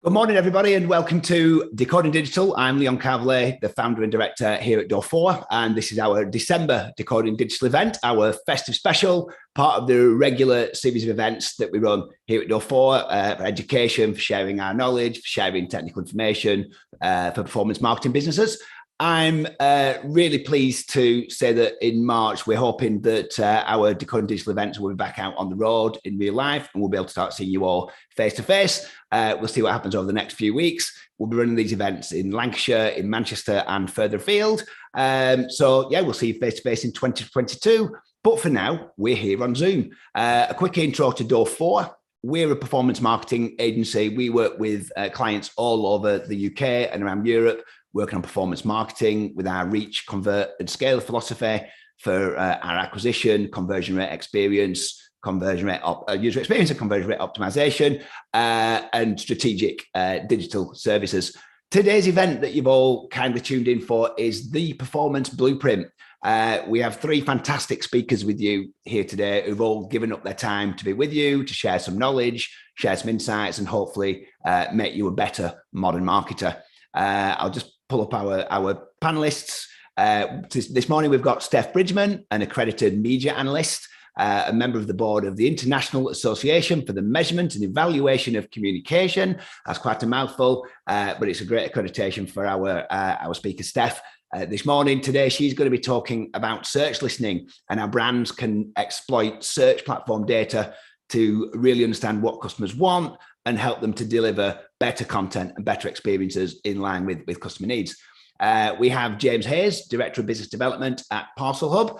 Good morning, everybody, and welcome to Decoding Digital. I'm Leon Carvelet, the founder and director here at Door4, and this is our December Decoding Digital event, our festive special, part of the regular series of events that we run here at Door4 for education, for sharing our knowledge, for sharing technical information, for performance marketing businesses. I'm really pleased to say that in March, we're hoping that our Decoding Digital events will be back out on the road in real life, and we'll be able to start seeing you all face to face. We'll see what happens over the next few weeks. We'll be running these events in Lancashire, in Manchester, and further afield. So yeah, we'll see you face to face in 2022. But for now, we're here on Zoom. A quick intro to Door4. We're a performance marketing agency. We work with clients all over the UK and around Europe, working on performance marketing with our reach, convert, and scale philosophy for our acquisition, conversion rate experience, conversion rate user experience and conversion rate optimization, and strategic digital services. Today's event that you've all kindly tuned in for is the Performance Blueprint. We have three fantastic speakers with you here today who've all given up their time to be with you, to share some knowledge, share some insights, and hopefully make you a better modern marketer. I'll just pull up our panelists. This morning, we've got Steph Bridgeman, an accredited media analyst, a member of the board of the International Association for the Measurement and Evaluation of Communication. That's quite a mouthful, but it's a great accreditation for our speaker, Steph. This morning, today, she's going to be talking about search listening and how brands can exploit search platform data to really understand what customers want and help them to deliver better content and better experiences in line with customer needs. We have James Hayes, Director of Business Development at ParcelHub.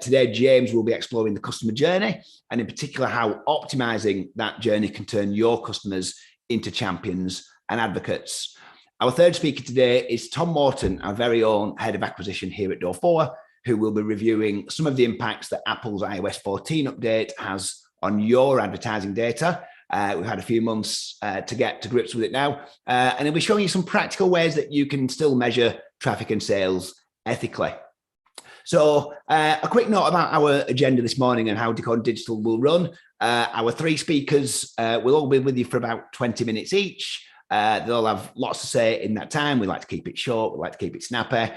Today, James will be exploring the customer journey and in particular how optimizing that journey can turn your customers into champions and advocates. Our third speaker today is Tom Morton, our very own Head of Acquisition here at Door4, who will be reviewing some of the impacts that Apple's iOS 14 update has on your advertising data. We've had a few months to get to grips with it now. And he'll be showing you some practical ways that you can still measure traffic and sales ethically. So a quick note about our agenda this morning and how Decoding Digital will run. Our three speakers will all be with you for about 20 minutes each. They'll have lots to say in that time. We like to keep it short. We like to keep it snappy.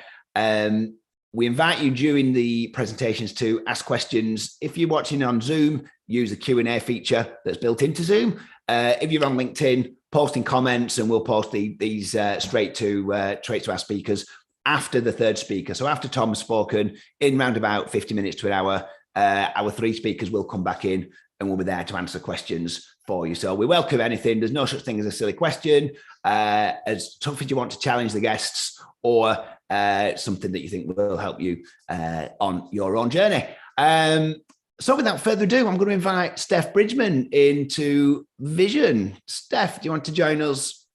We invite you during the presentations to ask questions. If you're watching on Zoom, use the Q&A feature that's built into Zoom. If you're on LinkedIn, post in comments and we'll post these straight to our speakers after the third speaker. So after Tom has spoken, in round about 50 minutes to an hour, our three speakers will come back in and we'll be there to answer questions for you. So we welcome anything. There's no such thing as a silly question. As tough as you want to challenge the guests or something that you think will help you on your own journey. So without further ado, I'm going to invite Steph Bridgeman into Vision. Steph, do you want to join us?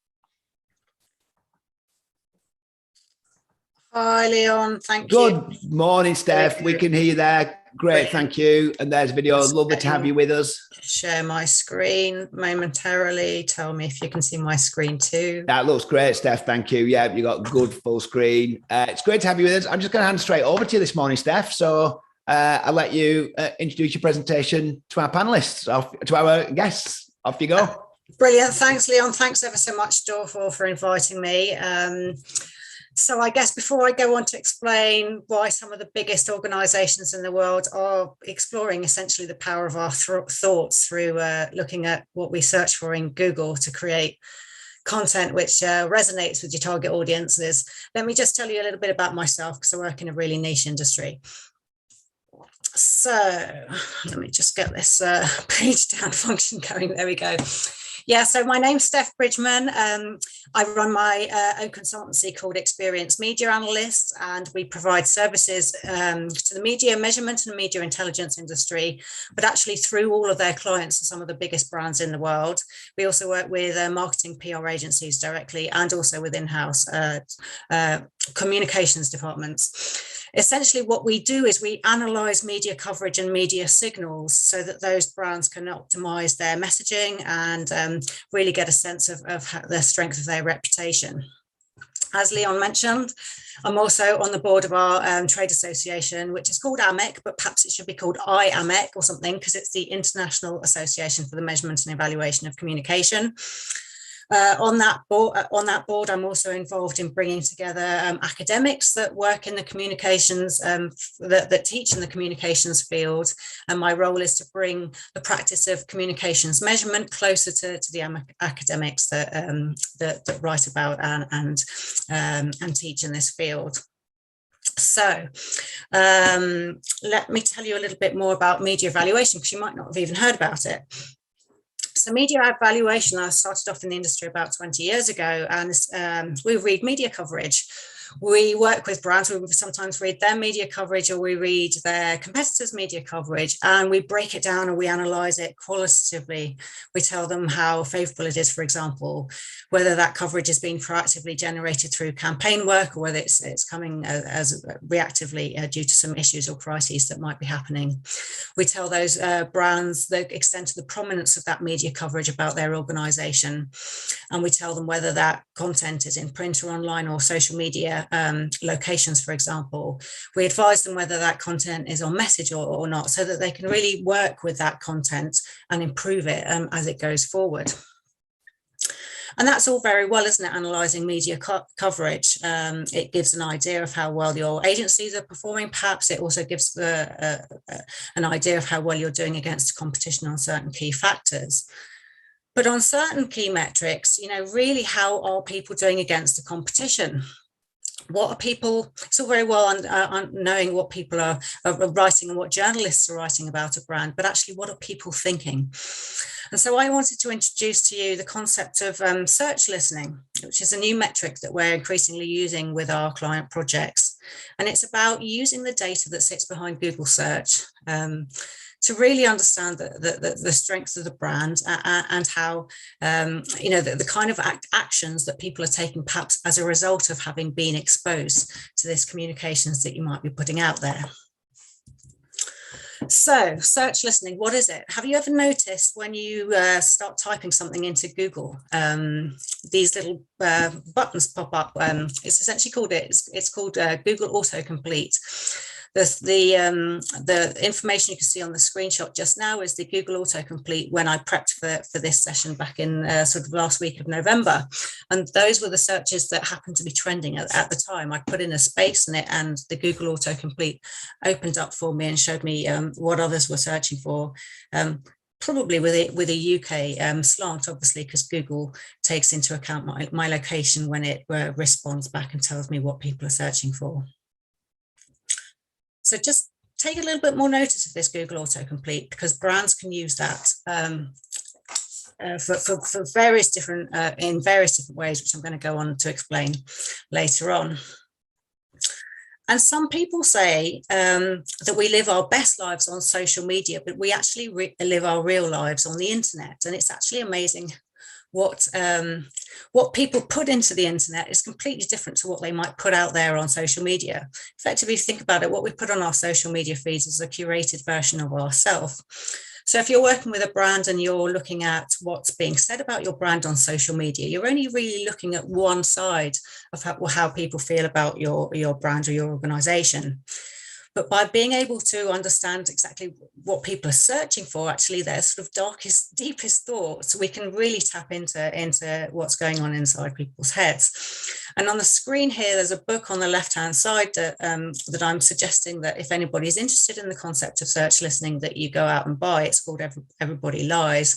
Hi, Leon. Thank you. Good you. morning, Steph. We can hear you there. Great, thank you. And there's a video. Lovely to have you with us. Share my screen momentarily. Tell me if you can see my screen too. That looks great, Steph. Thank you. Yeah, you got good full screen. It's great to have you with us. I'm just going to hand straight over to you this morning, Steph. So I'll let you introduce your presentation to our panelists, to our guests. Off you go. Brilliant. Thanks, Leon. Thanks ever so much, Door4, for inviting me. So I guess before I go on to explain why some of the biggest organizations in the world are exploring essentially the power of our thoughts through looking at what we search for in Google to create content which resonates with your target audiences, let me just tell you a little bit about myself because I work in a really niche industry. So let me just get this page down function going. There we go. Yeah, so my name's Steph Bridgeman. I run my own consultancy called Experience Media Analysts, and we provide services to the media measurement and media intelligence industry, but actually through all of their clients are some of the biggest brands in the world. We also work with marketing PR agencies directly and also with in-house communications departments. Essentially, what we do is we analyze media coverage and media signals so that those brands can optimize their messaging and really get a sense of the strength of their reputation. As Leon mentioned, I'm also on the board of our trade association, which is called AMEC, but perhaps it should be called IAMEC or something because it's the International Association for the Measurement and Evaluation of Communication. On that board, I'm also involved in bringing together academics that work in the communications, that teach in the communications field. And my role is to bring the practice of communications measurement closer to the academics that write about and teach in this field. So let me tell you a little bit more about media evaluation, because you might not have even heard about it. So media evaluation, I started off in the industry about 20 years ago, and we read media coverage. We work with brands, we sometimes read their media coverage or we read their competitors' media coverage, and we break it down and we analyse it qualitatively. We tell them how favourable it is, for example, whether that coverage has been proactively generated through campaign work or whether it's coming as reactively due to some issues or crises that might be happening. We tell those brands the extent of the prominence of that media coverage about their organisation, and we tell them whether that content is in print or online or social media locations, for example. We advise them whether that content is on message or not, so that they can really work with that content and improve it as it goes forward. And that's all very well, isn't it, analysing media coverage. It gives an idea of how well your agencies are performing. Perhaps it also gives an idea of how well you're doing against competition on certain key factors. But on certain key metrics, really, how are people doing against the competition? What are people, it's all very well on knowing what people are writing and what journalists are writing about a brand, but actually what are people thinking? And so I wanted to introduce to you the concept of search listening, which is a new metric that we're increasingly using with our client projects. And it's about using the data that sits behind Google search to really understand the strengths of the brand and how, the kind of actions that people are taking perhaps as a result of having been exposed to this communications that you might be putting out there. So search listening, what is it? Have you ever noticed when you start typing something into Google, these little buttons pop up? It's essentially called Google Autocomplete. The information you can see on the screenshot just now is the Google Autocomplete when I prepped for this session back in sort of last week of November. And those were the searches that happened to be trending at the time. I put in a space in it and the Google Autocomplete opened up for me and showed me what others were searching for. Probably with a UK slant, obviously, because Google takes into account my location when it responds back and tells me what people are searching for. So just take a little bit more notice of this Google Autocomplete, because brands can use that for various different in various different ways, which I'm going to go on to explain later on. And some people say that we live our best lives on social media, but we actually live our real lives on the internet. And it's actually amazing what people put into the internet is completely different to what they might put out there on social media. Effectively, if you think about it, what we put on our social media feeds is a curated version of ourselves. So if you're working with a brand and you're looking at what's being said about your brand on social media, you're only really looking at one side of how people feel about your brand or your organization. But by being able to understand exactly what people are searching for, actually their sort of darkest, deepest thoughts, we can really tap into what's going on inside people's heads. And on the screen here, there's a book on the left-hand side that I'm suggesting that if anybody's interested in the concept of search listening, that you go out and buy. It's called Everybody Lies.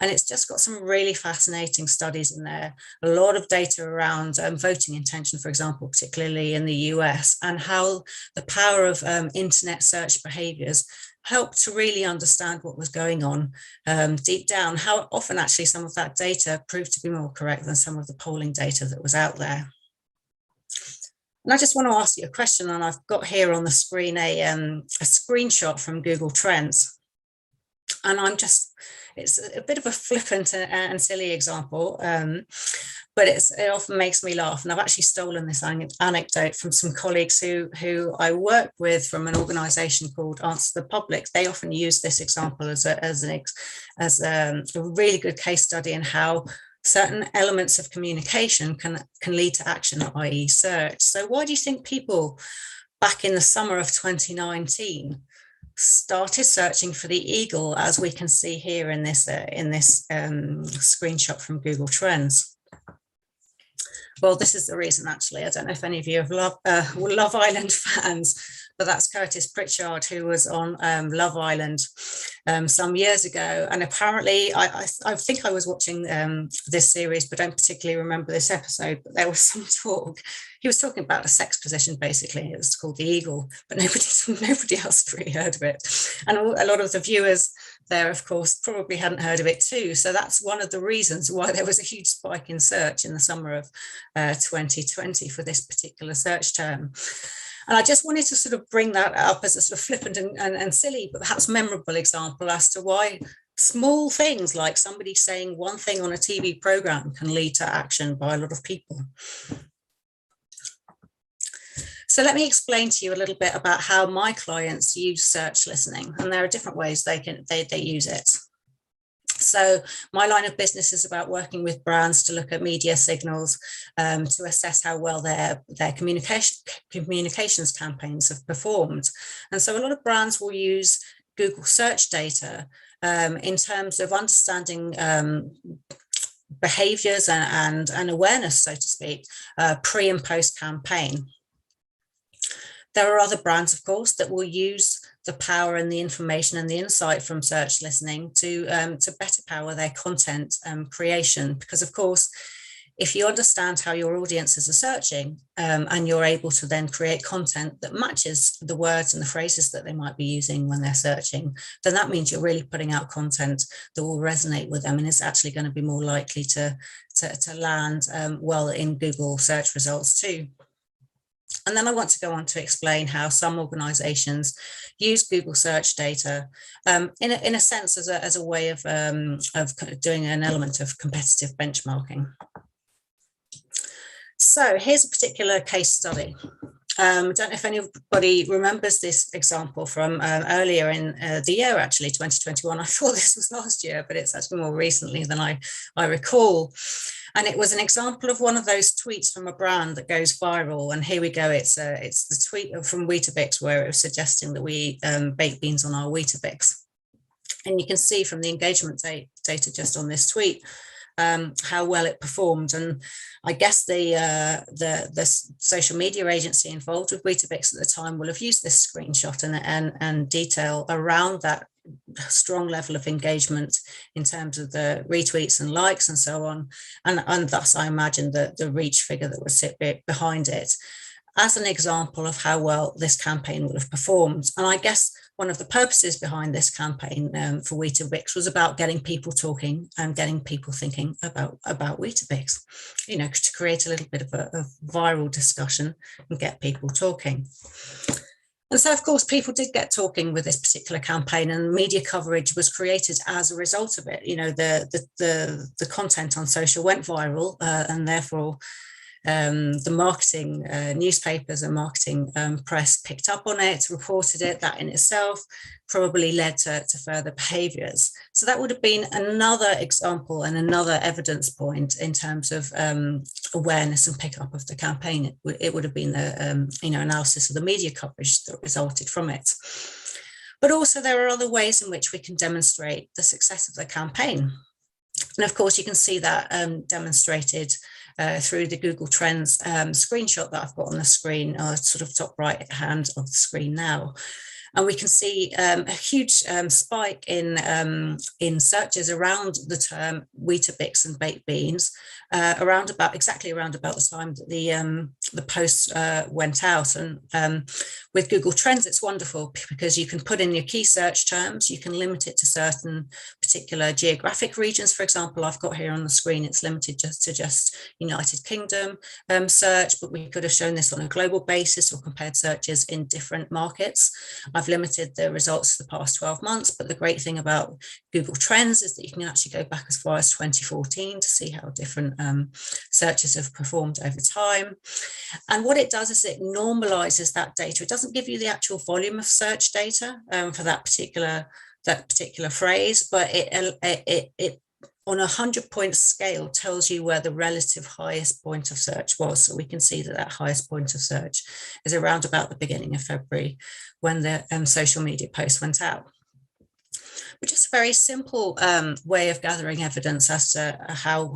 And it's just got some really fascinating studies in there, a lot of data around voting intention, for example, particularly in the US, and how the power of internet search behaviors helped to really understand what was going on deep down, how often actually some of that data proved to be more correct than some of the polling data that was out there. And I just want to ask you a question, and I've got here on the screen a screenshot from Google Trends. And it's a bit of a flippant and silly example, but it often makes me laugh. And I've actually stolen this anecdote from some colleagues who I work with from an organization called Answer the Public. They often use this example as a really good case study in how certain elements of communication can lead to action, i.e. search. So why do you think people back in the summer of 2019 started searching for the eagle, as we can see here in this screenshot from Google Trends? Well, this is the reason, actually. I don't know if any of you have Love Island fans, but that's Curtis Pritchard, who was on Love Island some years ago. And apparently, I think I was watching this series, but don't particularly remember this episode. But there was some talk. He was talking about a sex position, basically. It was called the Eagle, but nobody else had really heard of it. And a lot of the viewers there, of course, probably hadn't heard of it too. So that's one of the reasons why there was a huge spike in search in the summer of 2020 for this particular search term. And I just wanted to sort of bring that up as a sort of flippant and silly, but perhaps memorable example as to why small things like somebody saying one thing on a TV program can lead to action by a lot of people. So let me explain to you a little bit about how my clients use search listening, and there are different ways they use it. So my line of business is about working with brands to look at media signals to assess how well their communications campaigns have performed. And so a lot of brands will use Google search data in terms of understanding behaviors and awareness, so to speak, pre and post campaign. There are other brands, of course, that will use the power and the information and the insight from search listening to better power their content creation. Because, of course, if you understand how your audiences are searching and you're able to then create content that matches the words and the phrases that they might be using when they're searching, then that means you're really putting out content that will resonate with them and is actually going to be more likely to land well in Google search results too. And then I want to go on to explain how some organizations use Google search data in a sense as a way of doing an element of competitive benchmarking. So here's a particular case study. Don't know if anybody remembers this example from earlier in the year, actually, 2021. I thought this was last year, but it's actually more recently than I recall. And it was an example of one of those tweets from a brand that goes viral. And here we go. It's the tweet from Weetabix where it was suggesting that we bake beans on our Weetabix. And you can see from the engagement data just on this tweet how well it performed. And I guess the social media agency involved with Weetabix at the time will have used this screenshot and detail around that strong level of engagement in terms of the retweets and likes and so on. And thus, I imagine the reach figure that would sit behind it as an example of how well this campaign would have performed. And I guess one of the purposes behind this campaign for Weetabix was about getting people talking and getting people thinking about Weetabix, to create a little bit of a viral discussion and get people talking. And so, of course, people did get talking with this particular campaign, and media coverage was created as a result of it. The content on social went viral, and therefore the marketing newspapers and marketing press picked up on it, reported it. That in itself probably led to further behaviours. So that would have been another example and another evidence point in terms of awareness and pickup of the campaign. It would have been the analysis of the media coverage that resulted from it. But also there are other ways in which we can demonstrate the success of the campaign. And of course, you can see that demonstrated through the Google Trends screenshot that I've got on the screen, sort of top right hand of the screen now. And we can see a huge spike in searches around the term Weetabix and baked beans, exactly around about the time that the post went out. And with Google Trends, it's wonderful because you can put in your key search terms. You can limit it to certain particular geographic regions. For example, I've got here on the screen, it's limited just United Kingdom search, but we could have shown this on a global basis or compared searches in different markets. I've limited the results for the past 12 months, but the great thing about Google Trends is that you can actually go back as far as 2014 to see how different searches have performed over time. And what it does is it normalizes that data. It doesn't give you the actual volume of search data for that particular phrase, but it on a 100-point scale tells you where the relative highest point of search was. So we can see that highest point of search is around about the beginning of February when the social media post went out. But just a very simple way of gathering evidence as to how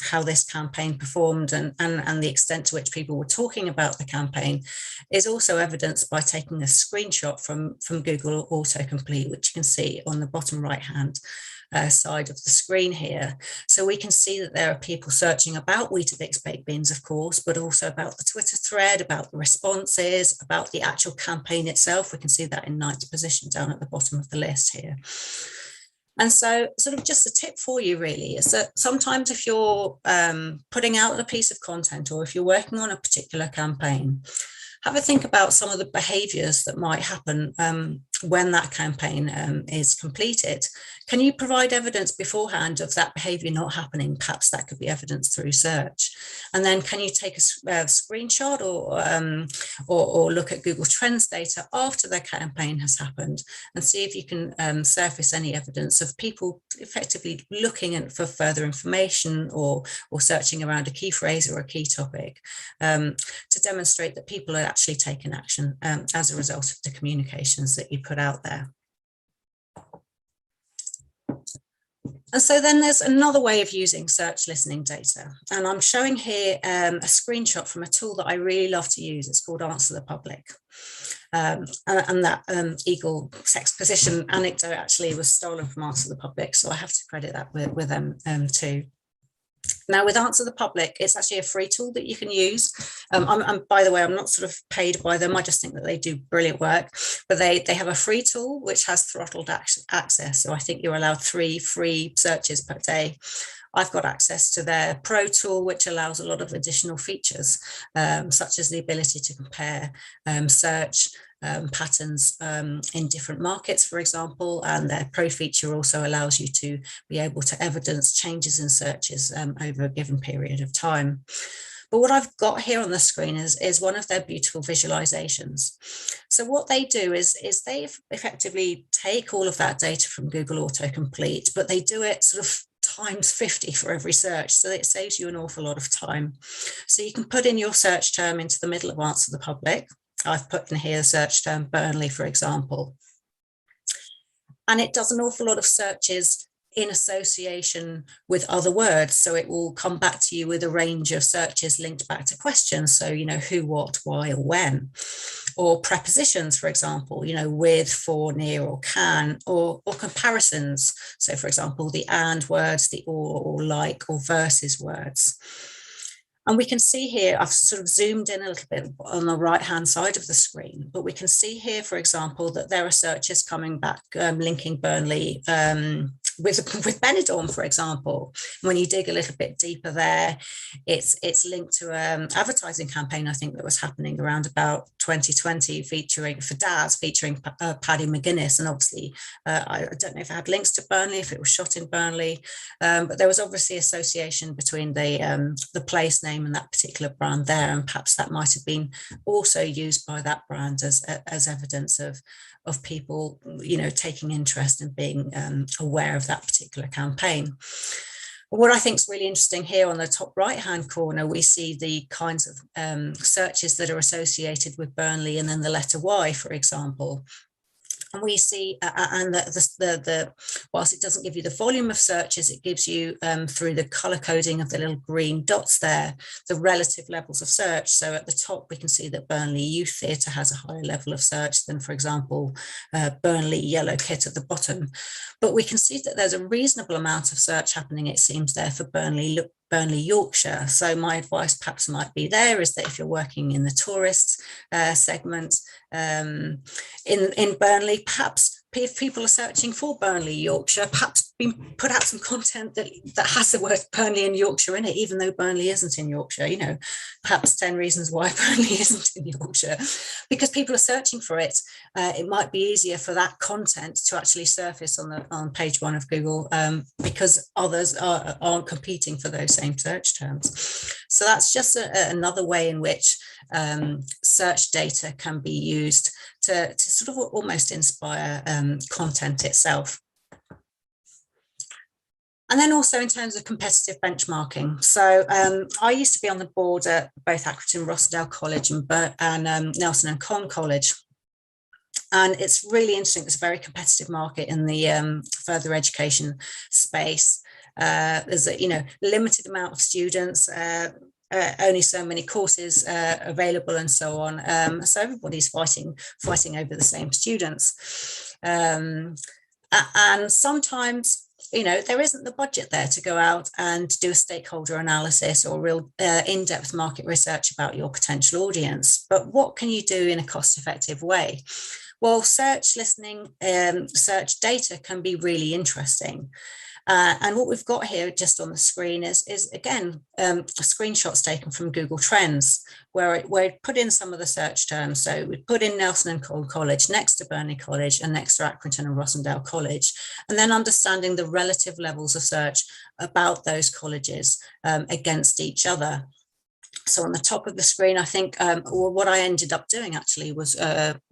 how this campaign performed and the extent to which people were talking about the campaign is also evidenced by taking a screenshot from Google Autocomplete, which you can see on the bottom right hand side of the screen here. So we can see that there are people searching about Weetabix baked beans, of course, but also about the Twitter thread, about the responses, about the actual campaign itself. We can see that in ninth position down at the bottom of the list here. And so sort of just a tip for you really is that sometimes if you're putting out a piece of content or if you're working on a particular campaign, have a think about some of the behaviours that might happen when that campaign is completed. Can you provide evidence beforehand of that behaviour not happening? Perhaps that could be evidence through search. And then can you take a screenshot or look at Google Trends data after the campaign has happened and see if you can surface any evidence of people effectively looking for further information or searching around a key phrase or a key topic to demonstrate that people are actually taking action as a result of the communications that you put out there. And so then there's another way of using search listening data. And I'm showing here a screenshot from a tool that I really love to use. It's called Answer the Public. And that Eagle sex position anecdote actually was stolen from Answer the Public. So I have to credit that with them too. Now, with Answer the Public, it's actually a free tool that you can use. By the way, I'm not sort of paid by them. I just think that they do brilliant work. But they have a free tool which has throttled access. So I think you're allowed 3 free searches per day. I've got access to their Pro tool, which allows a lot of additional features, such as the ability to compare search patterns in different markets, for example, and their Pro feature also allows you to be able to evidence changes in searches over a given period of time. But what I've got here on the screen is one of their beautiful visualizations. So what they do is they effectively take all of that data from Google Autocomplete, but they do it sort of times 50 for every search. So it saves you an awful lot of time. So you can put in your search term into the middle of Answer the Public. I've put in here search term Burnley, for example. And it does an awful lot of searches in association with other words. So it will come back to you with a range of searches linked back to questions. So, you know, who, what, why, or when, or prepositions, for example, you know, with, for, near, or can, or comparisons. So for example, the and words, the or like, or versus words. And we can see here, I've sort of zoomed in a little bit on the right-hand side of the screen, but we can see here, for example, that there are searches coming back linking Burnley with Benidorm, for example. When you dig a little bit deeper there, it's linked to an advertising campaign, I think, that was happening around about 2020 featuring Paddy McGuinness. And obviously, I don't know if it had links to Burnley, if it was shot in Burnley, but there was obviously association between the place name and that particular brand there, and perhaps that might have been also used by that brand as evidence of people, you know, taking interest and being aware of that particular campaign. What I think is really interesting here on the top right-hand corner, we see the kinds of searches that are associated with Burnley and then the letter Y, for example. And we see, whilst it doesn't give you the volume of searches, it gives you, through the color coding of the little green dots there, the relative levels of search. So at the top, we can see that Burnley Youth Theatre has a higher level of search than, for example, Burnley Yellow Kit at the bottom. But we can see that there's a reasonable amount of search happening, it seems, there for Burnley Yorkshire. So my advice perhaps might be there is that if you're working in the tourist segment in Burnley, perhaps if people are searching for Burnley Yorkshire, perhaps put out some content that has the word Burnley and Yorkshire in it, even though Burnley isn't in Yorkshire, you know, perhaps 10 reasons why Burnley isn't in Yorkshire. Because people are searching for it, it might be easier for that content to actually surface on page 1 of Google because others aren't competing for those same search terms. So that's just another way in which search data can be used to sort of almost inspire content itself. And then also in terms of competitive benchmarking. So I used to be on the board at both Accrington Rossendale College and Nelson and Con College. And it's really interesting. It's a very competitive market in the further education space. There's a limited amount of students, only so many courses available, and so on. So everybody's fighting over the same students, and sometimes there isn't the budget there to go out and do a stakeholder analysis or real in-depth market research about your potential audience. But what can you do in a cost-effective way? Well, search listening, search data can be really interesting. And what we've got here just on the screen is again, screenshots taken from Google Trends, where it put in some of the search terms. So we put in Nelson and Cole College next to Burnley College and next to Accrington and Rossendale College, and then understanding the relative levels of search about those colleges against each other. So on the top of the screen, I think what I ended up doing actually was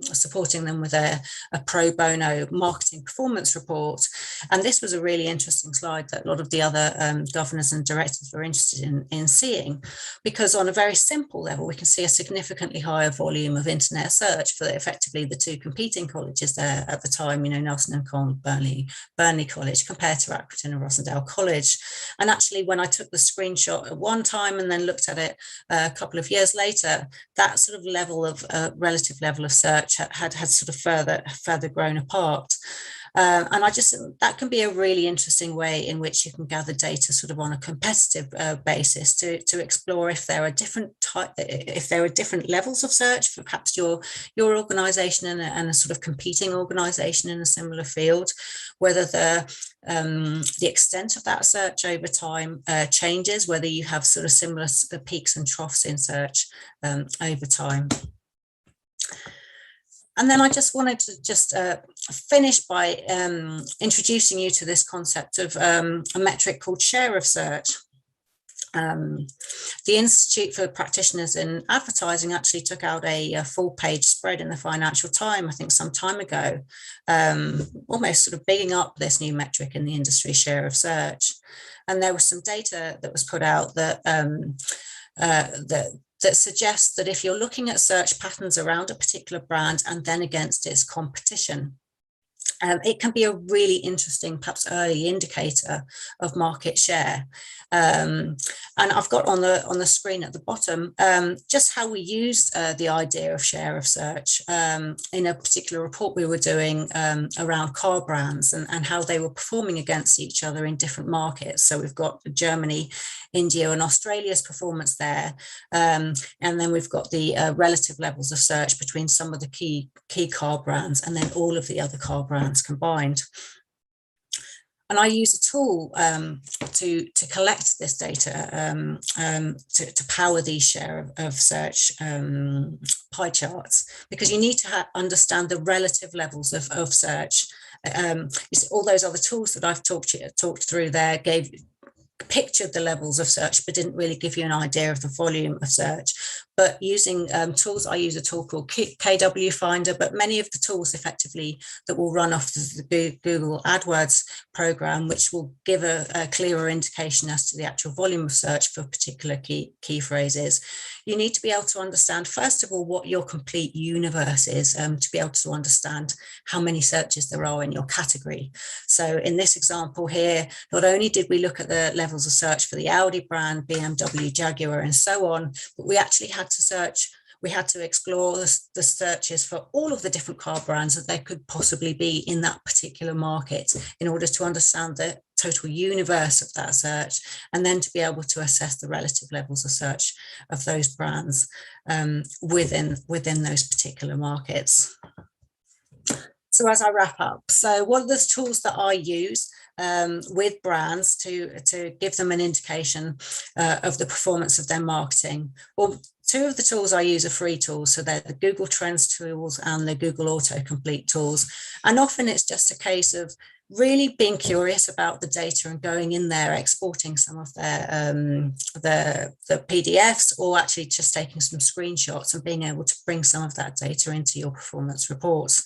supporting them with a pro bono marketing performance report. And this was a really interesting slide that a lot of the other governors and directors were interested in seeing, because on a very simple level, we can see a significantly higher volume of internet search for effectively the two competing colleges there at the time, Nelson and Cole, Burnley College, compared to Accrington and Rossendale College. And actually, when I took the screenshot at one time and then looked at it a couple of years later, that sort of level of relative level of search had sort of further grown apart. And I just think that can be a really interesting way in which you can gather data sort of on a competitive basis to explore if there are different levels of search for perhaps your organization and a sort of competing organization in a similar field, whether the extent of that search over time changes, whether you have sort of similar peaks and troughs in search over time. And then I just wanted to finish by introducing you to this concept of a metric called share of search. The Institute for Practitioners in Advertising actually took out a full-page spread in the Financial Times, I think some time ago, almost sort of bigging up this new metric in the industry, share of search. And there was some data that was put out that that suggests that if you're looking at search patterns around a particular brand and then against its competition, it can be a really interesting, perhaps early indicator of market share. And I've got on the screen at the bottom just how we used the idea of share of search in a particular report we were doing around car brands and how they were performing against each other in different markets. So we've got Germany, India and Australia's performance there. And then we've got the relative levels of search between some of the key car brands and then all of the other car brands combined. And I use a tool to collect this data to power these share of search pie charts, because you need to understand the relative levels of search. You see, all those other tools that I've talked through there pictured the levels of search, but didn't really give you an idea of the volume of search. But using tools, I use a tool called KW Finder, but many of the tools effectively that will run off the Google AdWords program, which will give a clearer indication as to the actual volume of search for particular key phrases. You need to be able to understand, first of all, what your complete universe is, to be able to understand how many searches there are in your category. So in this example here, not only did we look at the levels of search for the Audi brand, BMW, Jaguar, and so on, but we actually had to explore the searches for all of the different car brands that there could possibly be in that particular market in order to understand the total universe of that search, and then to be able to assess the relative levels of search of those brands within those particular markets. So as I wrap up, so what are the tools that I use with brands to give them an indication of the performance of their marketing? Well, two of the tools I use are free tools. So they're the Google Trends tools and the Google Autocomplete tools. And often it's just a case of really being curious about the data and going in there, exporting some of their the PDFs, or actually just taking some screenshots and being able to bring some of that data into your performance reports.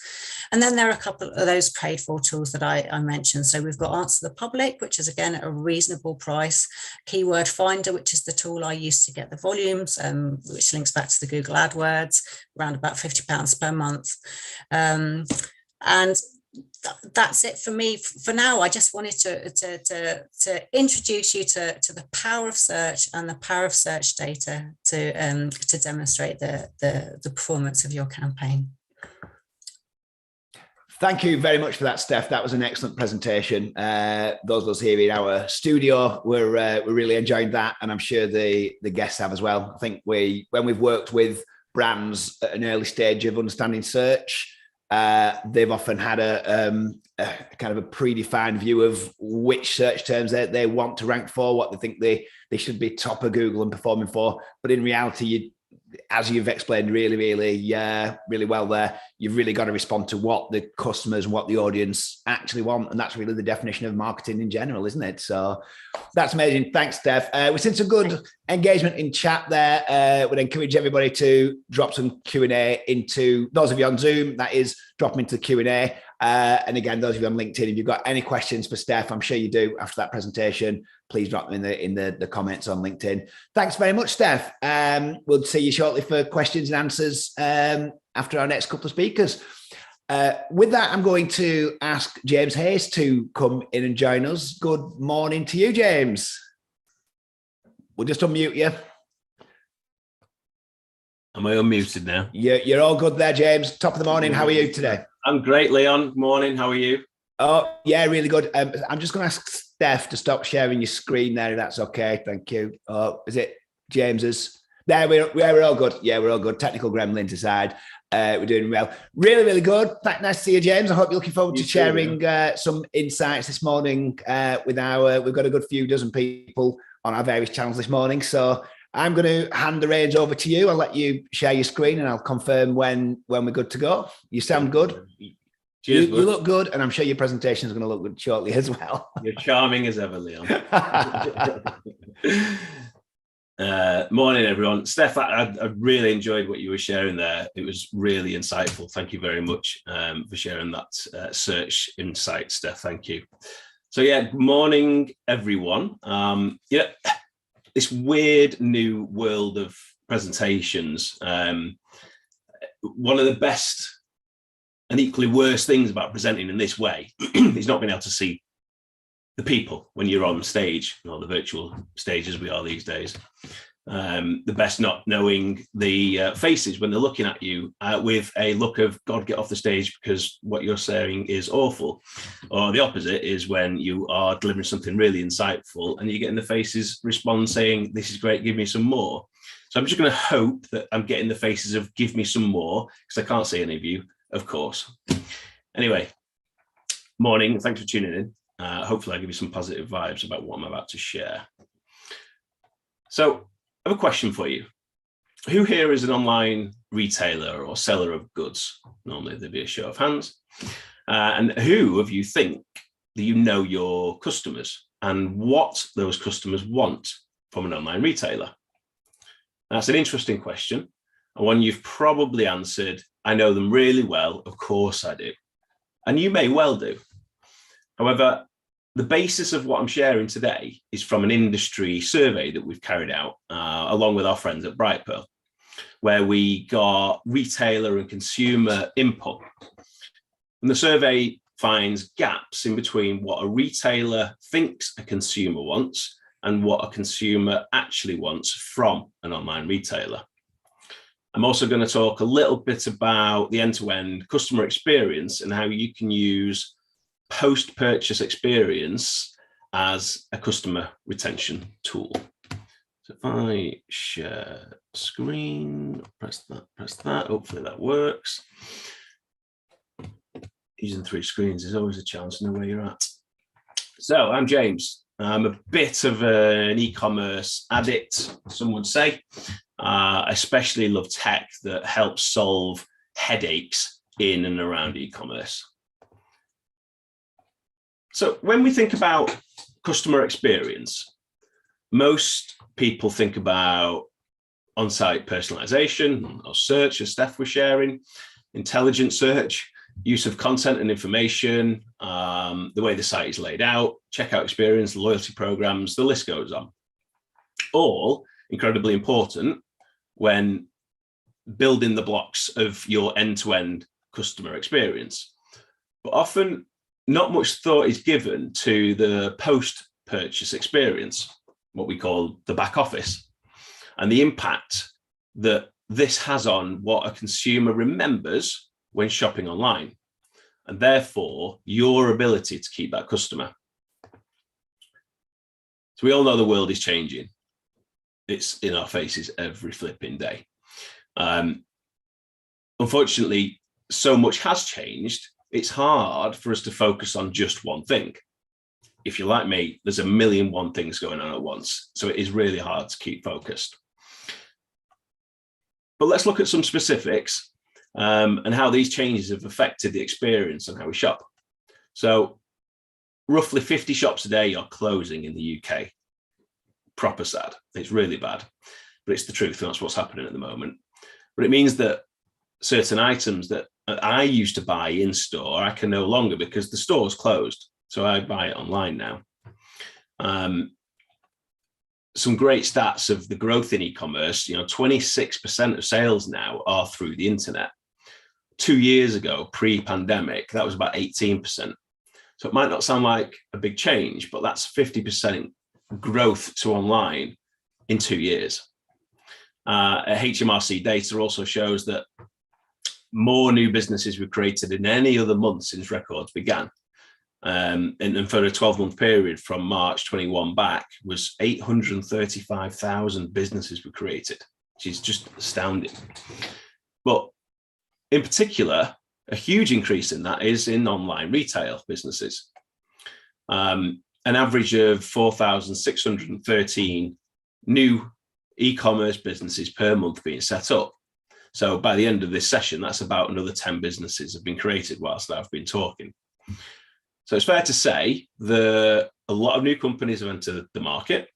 And then there are a couple of those paid for tools that I mentioned. So we've got Answer the Public, which is again at a reasonable price. Keyword Finder, which is the tool I use to get the volumes, which links back to the Google AdWords, around about £50 per month. And that's it for me for now. I just wanted to introduce you to the power of search and the power of search data to demonstrate the performance of your campaign. Thank you very much for that, Steph. That was an excellent presentation. Those of us here in our studio, we're really enjoying that, and I'm sure the guests have as well. I think when we've worked with brands at an early stage of understanding search, they've often had a kind of a predefined view of which search terms they want to rank for, what they think they should be top of Google and performing for. But in reality, as you've explained really well there, you've really got to respond to what the customers and what the audience actually want. And that's really the definition of marketing in general, isn't it? So that's amazing. Thanks, Steph. We've seen some good engagement in chat there. Would encourage everybody to drop some Q&A into those of you on Zoom, that is, drop them into the Q&A. And again, those of you on LinkedIn, if you've got any questions for Steph, I'm sure you do after that presentation, please drop them in the comments on LinkedIn. Thanks very much, Steph. We'll see you shortly for questions and answers after our next couple of speakers. With that, I'm going to ask James Hayes to come in and join us. Good morning to you, James. We'll just unmute you. Am I unmuted now? You're all good there, James. Top of the morning. How are you today? I'm great, Leon. Morning. How are you? Oh, yeah, really good. I'm just going to ask Steph to stop sharing your screen there, if that's okay. Thank you. Is it James's? There, we're all good. Yeah, we're all good. Technical gremlins aside, we're doing well. Really, really good. Nice to see you, James. I hope you're looking forward to sharing some insights this morning we've got a good few dozen people on our various channels this morning. So I'm going to hand the reins over to you. I'll let you share your screen and I'll confirm when we're good to go. You sound good. Cheers, you look good, and I'm sure your presentation is going to look good shortly as well. You're charming as ever, Leon. Morning, everyone. Steph, I really enjoyed what you were sharing there. It was really insightful. Thank you very much for sharing that search insight, Steph. Thank you. So yeah, good morning, everyone. This weird new world of presentations. One of the best and equally worst things about presenting in this way is not being able to see the people when you're on stage, or the virtual stage as we are these days. The best not knowing the faces when they're looking at you with a look of, God, get off the stage because what you're saying is awful. Or the opposite is when you are delivering something really insightful and you're getting the faces respond saying, this is great, give me some more. So I'm just going to hope that I'm getting the faces of give me some more, because I can't see any of you, of course. Anyway, morning, thanks for tuning in. Hopefully I'll give you some positive vibes about what I'm about to share. So I have a question for you. Who here is an online retailer or seller of goods? Normally there'd be a show of hands. And who of you think that you know your customers and what those customers want from an online retailer? That's an interesting question, and one you've probably answered, I know them really well, of course I do. And you may well do. However, the basis of what I'm sharing today is from an industry survey that we've carried out along with our friends at Brightpearl, where we got retailer and consumer input. And the survey finds gaps in between what a retailer thinks a consumer wants and what a consumer actually wants from an online retailer. I'm also going to talk a little bit about the end-to-end customer experience and how you can use post-purchase experience as a customer retention tool. So if I share screen, press that, hopefully that works. Using 3 screens is always a challenge to know where you're at. So I'm James. I'm a bit of an e-commerce addict, some would say. I especially love tech that helps solve headaches in and around e-commerce. So when we think about customer experience, most people think about on-site personalization or search, as Steph was sharing, intelligent search, use of content and information, the way the site is laid out, checkout experience, loyalty programs, the list goes on. All incredibly important when building the blocks of your end-to-end customer experience. But often not much thought is given to the post-purchase experience, what we call the back office, and the impact that this has on what a consumer remembers when shopping online, and therefore your ability to keep that customer. So we all know the world is changing. It's in our faces every flipping day. Unfortunately, so much has changed. It's hard for us to focus on just one thing. If you're like me, there's a million one things going on at once. So it is really hard to keep focused. But let's look at some specifics and how these changes have affected the experience and how we shop. So roughly 50 shops a day are closing in the UK. Proper sad. It's really bad, but it's the truth. And that's what's happening at the moment. But it means that certain items that I used to buy in store, I can no longer, because the store's closed. So I buy it online now. Some great stats of the growth in e-commerce, 26% of sales now are through the internet. 2 years ago, pre-pandemic, that was about 18%. So it might not sound like a big change, but that's 50% growth to online in 2 years. HMRC data also shows that more new businesses were created in any other month since records began. And for a 12-month period from March 21 back was 835,000 businesses were created, which is just astounding. But in particular, a huge increase in that is in online retail businesses. An average of 4,613 new e-commerce businesses per month being set up. So by the end of this session, that's about another 10 businesses have been created whilst I've been talking. So it's fair to say that a lot of new companies have entered the market.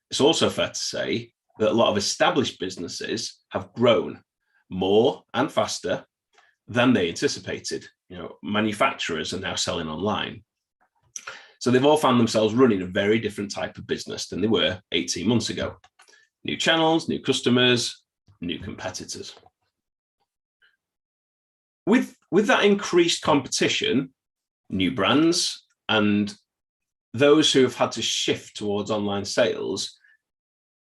It's also fair to say that a lot of established businesses have grown more and faster than they anticipated. Manufacturers are now selling online. So they've all found themselves running a very different type of business than they were 18 months ago. New channels, new customers, new competitors. With that increased competition, new brands, and those who have had to shift towards online sales,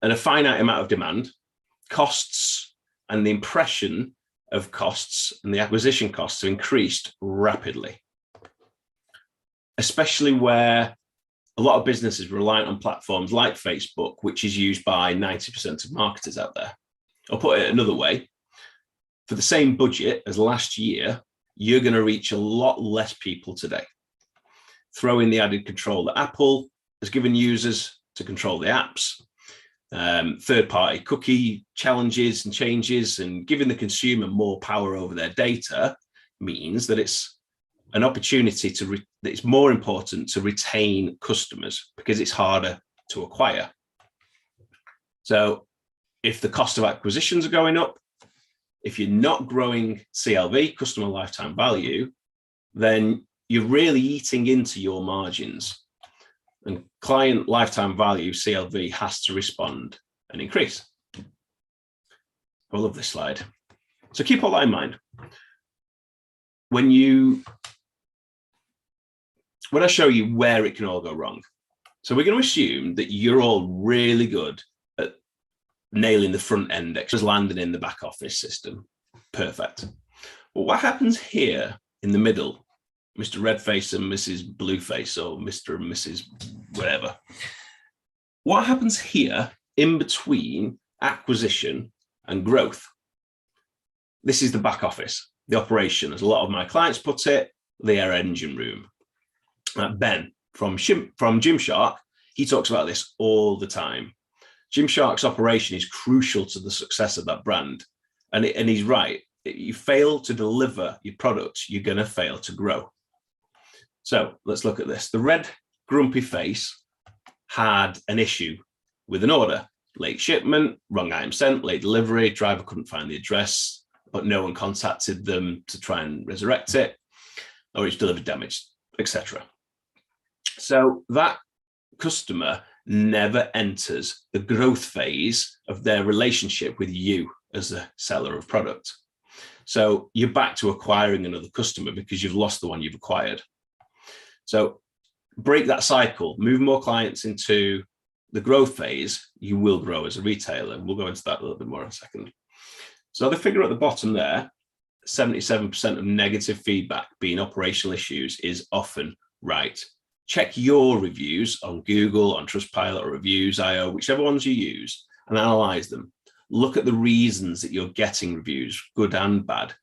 and a finite amount of demand, costs and the impression of costs and the acquisition costs have increased rapidly, especially where a lot of businesses rely on platforms like Facebook, which is used by 90% of marketers out there. I'll put it another way. For the same budget as last year, you're going to reach a lot less people today. Throw in the added control that Apple has given users to control the apps, third-party cookie challenges and changes, and giving the consumer more power over their data means that it's an opportunity that it's more important to retain customers because it's harder to acquire. So if the cost of acquisitions are going up, if you're not growing CLV, customer lifetime value, then you're really eating into your margins. And client lifetime value, CLV, has to respond and increase. I love this slide. So keep all that in mind. When I show you where it can all go wrong. So we're going to assume that you're all really good at nailing the front end, just landing in the back office system. Perfect. Well, what happens here in the middle, Mr. Redface and Mrs. Blueface, or Mr. and Mrs. whatever? What happens here in between acquisition and growth? This is the back office, the operation. As a lot of my clients put it, their engine room. Ben from Gymshark, he talks about this all the time. Gymshark's operation is crucial to the success of that brand. And he's right. If you fail to deliver your products, you're going to fail to grow. So let's look at this. The red grumpy face had an issue with an order. Late shipment, wrong item sent, late delivery, driver couldn't find the address, but no one contacted them to try and resurrect it, or it's delivered damaged, etc. So that customer never enters the growth phase of their relationship with you as a seller of product. So you're back to acquiring another customer because you've lost the one you've acquired. So break that cycle, move more clients into the growth phase, you will grow as a retailer. We'll go into that a little bit more in a second. So the figure at the bottom there, 77% of negative feedback being operational issues is often right. Check your reviews on Google, on Trustpilot or Reviews.io, whichever ones you use, and analyze them. Look at the reasons that you're getting reviews, good and bad.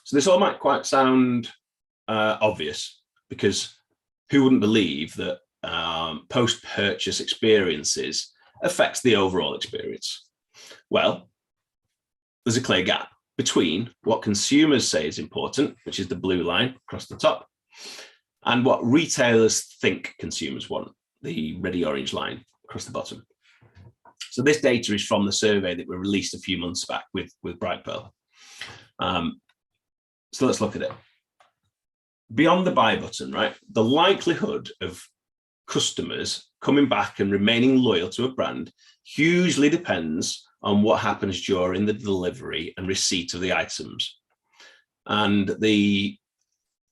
So this all might quite sound obvious, because who wouldn't believe that post-purchase experiences affects the overall experience? Well, there's a clear gap between what consumers say is important, which is the blue line across the top, and what retailers think consumers want, the reddy orange line across the bottom. So this data is from the survey that we released a few months back with Brightpearl. So let's look at it. Beyond the buy button, right? The likelihood of customers coming back and remaining loyal to a brand hugely depends on what happens during the delivery and receipt of the items. And the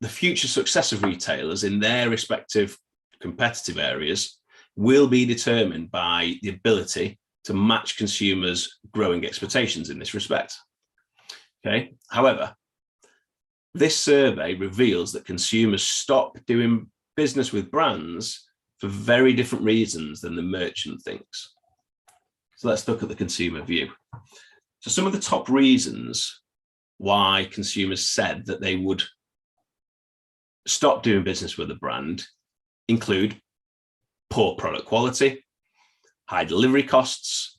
future success of retailers in their respective competitive areas will be determined by the ability to match consumers' growing expectations in this respect. Okay. However, this survey reveals that consumers stop doing business with brands for very different reasons than the merchant thinks. So let's look at the consumer view. So some of the top reasons why consumers said that they would stop doing business with a brand include poor product quality, high delivery costs,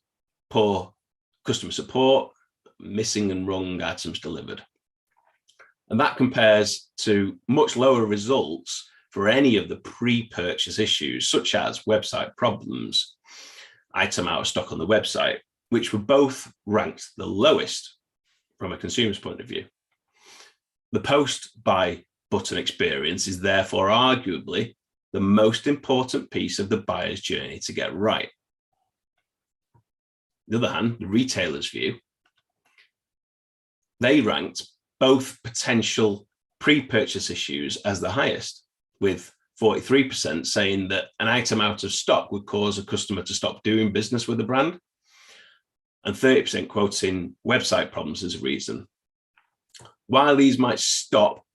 poor customer support, missing and wrong items delivered. And that compares to much lower results for any of the pre-purchase issues, such as website problems, item out of stock on the website, which were both ranked the lowest from a consumer's point of view. The post-buy button experience is therefore arguably the most important piece of the buyer's journey to get right. On the other hand, the retailer's view, they ranked both potential pre-purchase issues as the highest, with 43% saying that an item out of stock would cause a customer to stop doing business with the brand, and 30% quoting website problems as a reason. While these might stop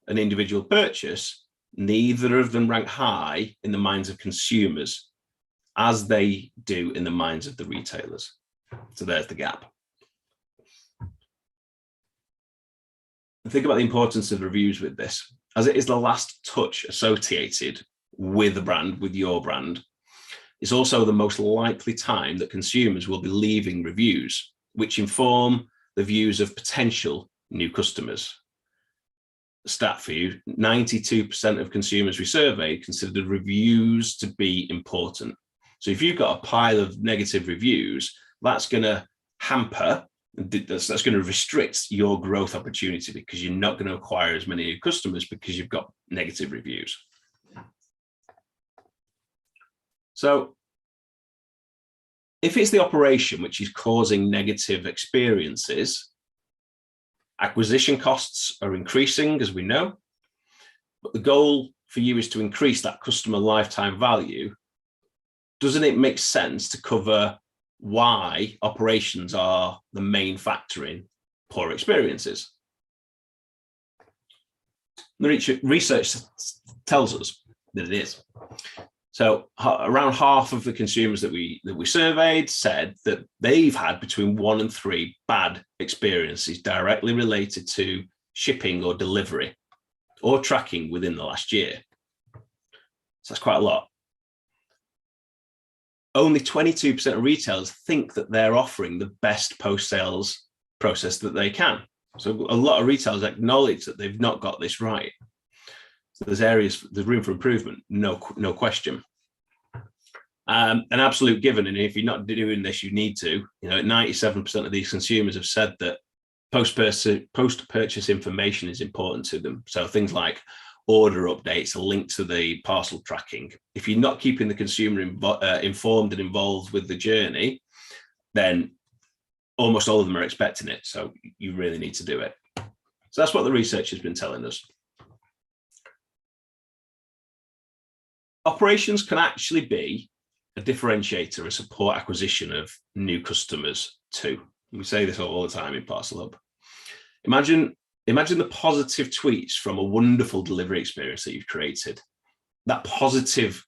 an individual purchase, neither of them rank high in the minds of consumers as they do in the minds of the retailers. So there's the gap. And think about the importance of reviews with this, as it is the last touch associated with a brand, with your brand. It's also the most likely time that consumers will be leaving reviews, which inform the views of potential new customers. A stat for you, 92% of consumers we surveyed considered reviews to be important. So if you've got a pile of negative reviews, that's going to hamper, that's going to restrict your growth opportunity, because you're not going to acquire as many customers because you've got negative reviews. So if it's the operation which is causing negative experiences, acquisition costs are increasing, as we know, but the goal for you is to increase that customer lifetime value. Doesn't it make sense to cover why operations are the main factor in poor experiences? The research tells us that it is. So around half of the consumers that we surveyed said that they've had between 1 and 3 bad experiences directly related to shipping or delivery or tracking within the last year. So that's quite a lot. Only 22% of retailers think that they're offering the best post-sales process that they can. So a lot of retailers acknowledge that they've not got this right. So there's room for improvement, no question. An absolute given, and if you're not doing this, you need to. 97% of these consumers have said that post-purchase information is important to them. So things like order updates, a link to the parcel tracking. If you're not keeping the consumer informed and involved with the journey, then almost all of them are expecting it. So you really need to do it. So that's what the research has been telling us. Operations can actually be a differentiator, a support acquisition of new customers too. We say this all the time in ParcelHub. Imagine the positive tweets from a wonderful delivery experience that you've created. That positive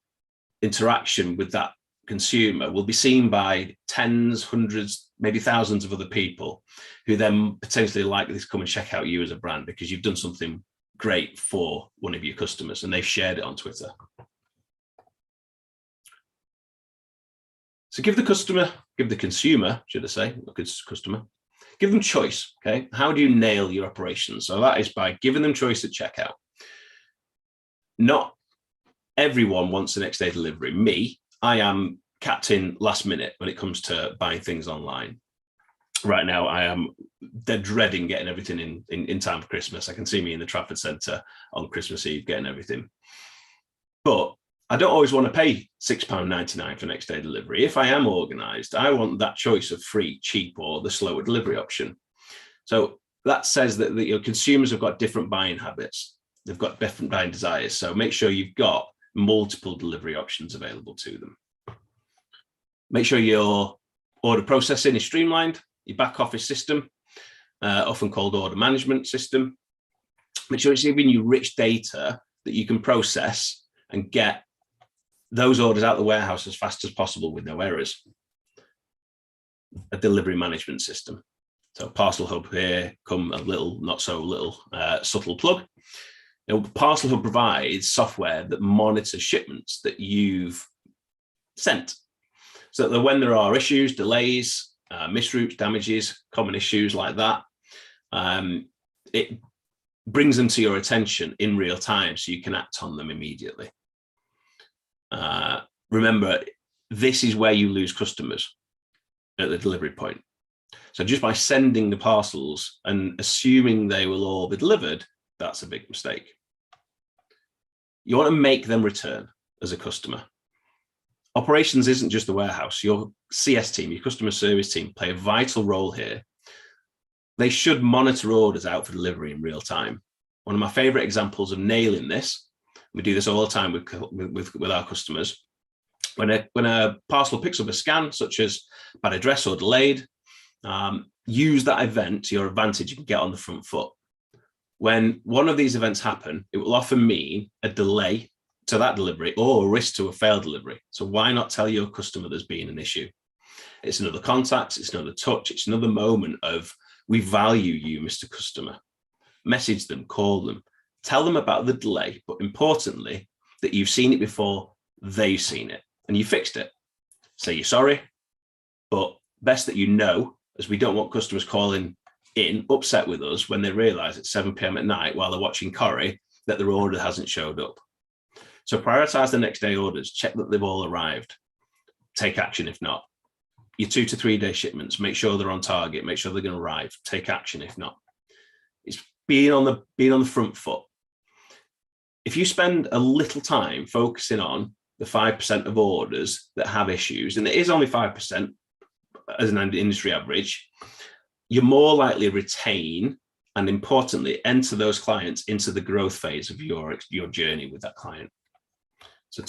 interaction with that consumer will be seen by tens, hundreds, maybe thousands of other people who then potentially likely to come and check out you as a brand because you've done something great for one of your customers and they've shared it on Twitter. So give the consumer, should I say, customer, give them choice, okay? How do you nail your operations? So that is by giving them choice at checkout. Not everyone wants the next day delivery. Me, I am captain last minute when it comes to buying things online. Right now, I am dreading getting everything in time for Christmas. I can see me in the Trafford Centre on Christmas Eve getting everything. But I don't always want to pay £6.99 for next day delivery. If I am organised, I want that choice of free, cheap, or the slower delivery option. So that says that your consumers have got different buying habits. They've got different buying desires. So make sure you've got multiple delivery options available to them. Make sure your order processing is streamlined, your back office system, often called order management system. Make sure it's giving you rich data that you can process and get those orders out of the warehouse as fast as possible with no errors. A delivery management system. So ParcelHub here, come a little, not so little, subtle plug. ParcelHub provides software that monitors shipments that you've sent. So that when there are issues, delays, misroutes, damages, common issues like that, it brings them to your attention in real time so you can act on them immediately. Remember, this is where you lose customers at the delivery point. So just by sending the parcels and assuming they will all be delivered, that's a big mistake. You want to make them return as a customer. Operations isn't just the warehouse. Your CS team, your customer service team, play a vital role here. They should monitor orders out for delivery in real time. One of my favorite examples of nailing this, we do this all the time with our customers. When a parcel picks up a scan, such as bad address or delayed, use that event to your advantage. You can get on the front foot. When one of these events happen, it will often mean a delay to that delivery or a risk to a failed delivery. So why not tell your customer there's been an issue? It's another contact, it's another touch, it's another moment of, we value you, Mr. Customer. Message them, call them, tell them about the delay, but importantly, that you've seen it before they've seen it and you fixed it. Say you're sorry, but best that you know, as we don't want customers calling in upset with us when they realize it's 7 p.m. at night while they're watching Corrie that their order hasn't showed up. So prioritize the next day orders, check that they've all arrived, take action if not. Your 2 to 3 day shipments, make sure they're on target, make sure they're going to arrive, take action if not. It's being on the front foot. If you spend a little time focusing on the 5% of orders that have issues, and it is only 5% as an industry average, you're more likely to retain and importantly, enter those clients into the growth phase of your journey with that client. So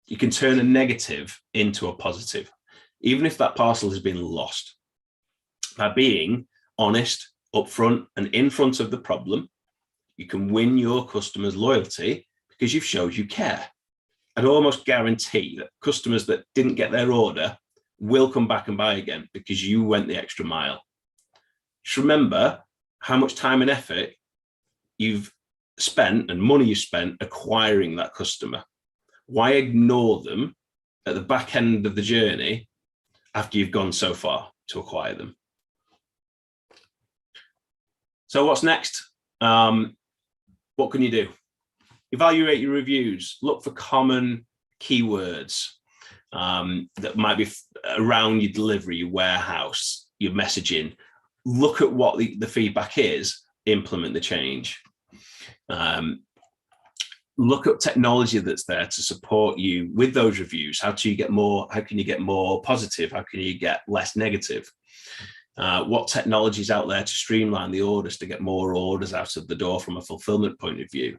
you can turn a negative into a positive, even if that parcel has been lost. By being honest, upfront, and in front of the problem, you can win your customers' loyalty because you've showed you care. I'd almost guarantee that customers that didn't get their order will come back and buy again because you went the extra mile. Just remember how much time and effort you've spent and money you spent acquiring that customer. Why ignore them at the back end of the journey after you've gone so far to acquire them? So what's next? What can you do? Evaluate your reviews. Look for common keywords that might be around your delivery, your warehouse, your messaging. Look at what the feedback is, implement the change. Look at technology that's there to support you with those reviews. How can you get more positive? How can you get less negative? What technology is out there to streamline the orders to get more orders out of the door from a fulfillment point of view?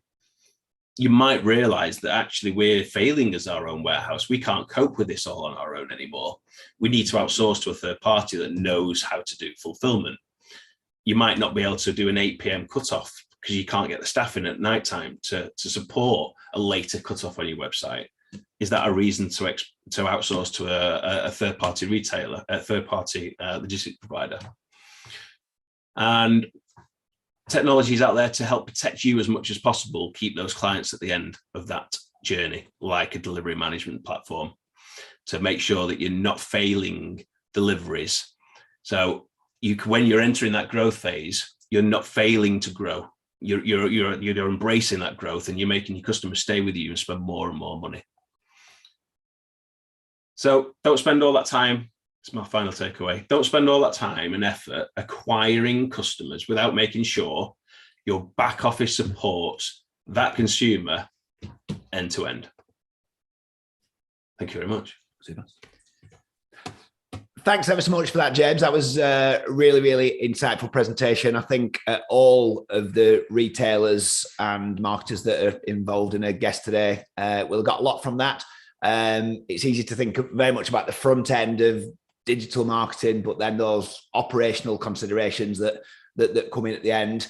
you might realize that actually we're failing as our own warehouse. We can't cope with this all on our own anymore. We need to outsource to a third party that knows how to do fulfillment. You might not be able to do an 8 p.m. cutoff because you can't get the staff in at night time to support a later cutoff on your website. Is that a reason to outsource to a third-party retailer, a third-party logistics provider? And technology is out there to help protect you as much as possible, keep those clients at the end of that journey, like a delivery management platform, to make sure that you're not failing deliveries. So when you're entering that growth phase, you're not failing to grow. You're embracing that growth, and you're making your customers stay with you and spend more and more money. So don't spend all that time. It's my final takeaway. Don't spend all that time and effort acquiring customers without making sure your back office supports that consumer end to end. Thank you very much. Super. Thanks ever so much for that, James. That was a really, really insightful presentation. I think all of the retailers and marketers that are involved in a guest today will have got a lot from that. It's easy to think very much about the front end of digital marketing, but then those operational considerations that come in at the end,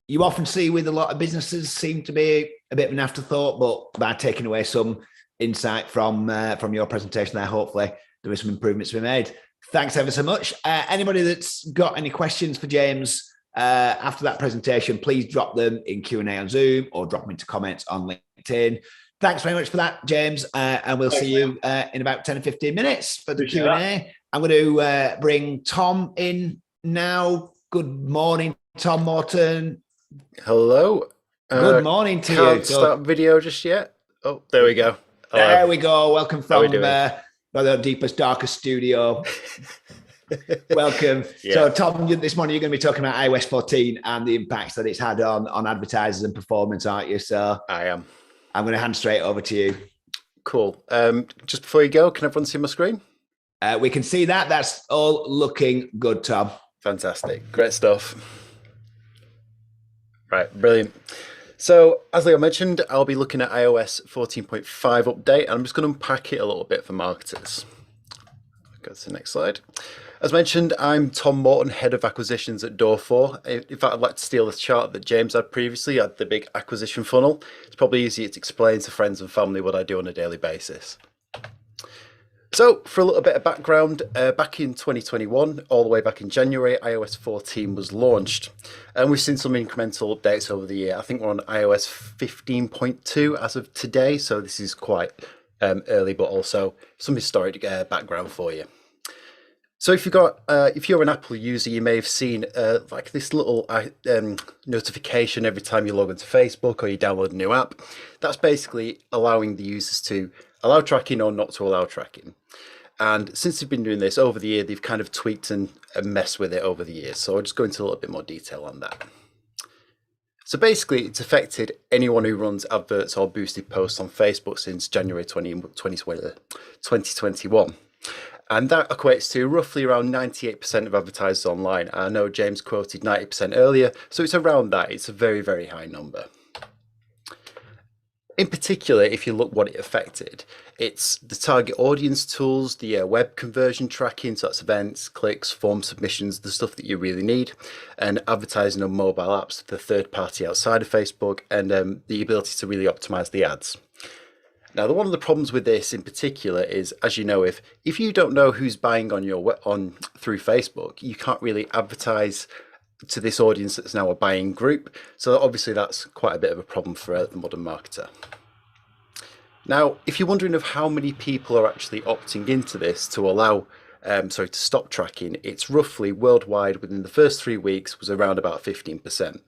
you often see with a lot of businesses seem to be a bit of an afterthought, but by taking away some insight from your presentation there, hopefully there are some improvements to be made. Thanks ever so much. Anybody that's got any questions for James after that presentation, please drop them in Q&A on Zoom or drop them into comments on LinkedIn. Thanks very much for that, James. And we'll see you in about 10 or 15 minutes for the Q&A. I'm going to bring Tom in now. Good morning, Tom Morton. Hello. Good morning to you. Can't start video just yet. Oh, there we go. Hello. There we go. Welcome from the deepest, darkest studio. Welcome. Yeah. So, Tom, this morning you're going to be talking about iOS 14 and the impacts that it's had on advertisers and performance, aren't you? So I am. I'm going to hand straight over to you. Cool. Just before you go, can everyone see my screen? We can see that. That's all looking good, Tom. Fantastic. Great stuff. Right. Brilliant. So, as Leo mentioned, I'll be looking at iOS 14.5 update, and I'm just going to unpack it a little bit for marketers. Go to the next slide. As mentioned, I'm Tom Morton, Head of Acquisitions at Door4. In fact, I'd like to steal the chart that James had previously, had the big acquisition funnel. It's probably easier to explain to friends and family what I do on a daily basis. So, for a little bit of background, back in 2021, all the way back in January, iOS 14 was launched. And we've seen some incremental updates over the year. I think we're on iOS 15.2 as of today, so this is quite early, but also some historic background for you. So if you're an Apple user, you may have seen like this little notification every time you log into Facebook or you download a new app. That's basically allowing the users to allow tracking or not to allow tracking. And since they've been doing this over the year, they've kind of tweaked and messed with it over the years. So I'll just go into a little bit more detail on that. So basically, it's affected anyone who runs adverts or boosted posts on Facebook since January 2021. And that equates to roughly around 98% of advertisers online. I know James quoted 90% earlier, so it's around that. It's a very, very high number. In particular, if you look what it affected, it's the target audience tools, the web conversion tracking, so that's events, clicks, form submissions, the stuff that you really need, and advertising on mobile apps, the third party outside of Facebook, and the ability to really optimize the ads. Now, one of the problems with this in particular is, as you know, if you don't know who's buying on through Facebook, you can't really advertise to this audience that's now a buying group. So obviously that's quite a bit of a problem for the modern marketer. Now, if you're wondering of how many people are actually opting into this to allow, to stop tracking, it's roughly worldwide within the first 3 weeks was around about 15%.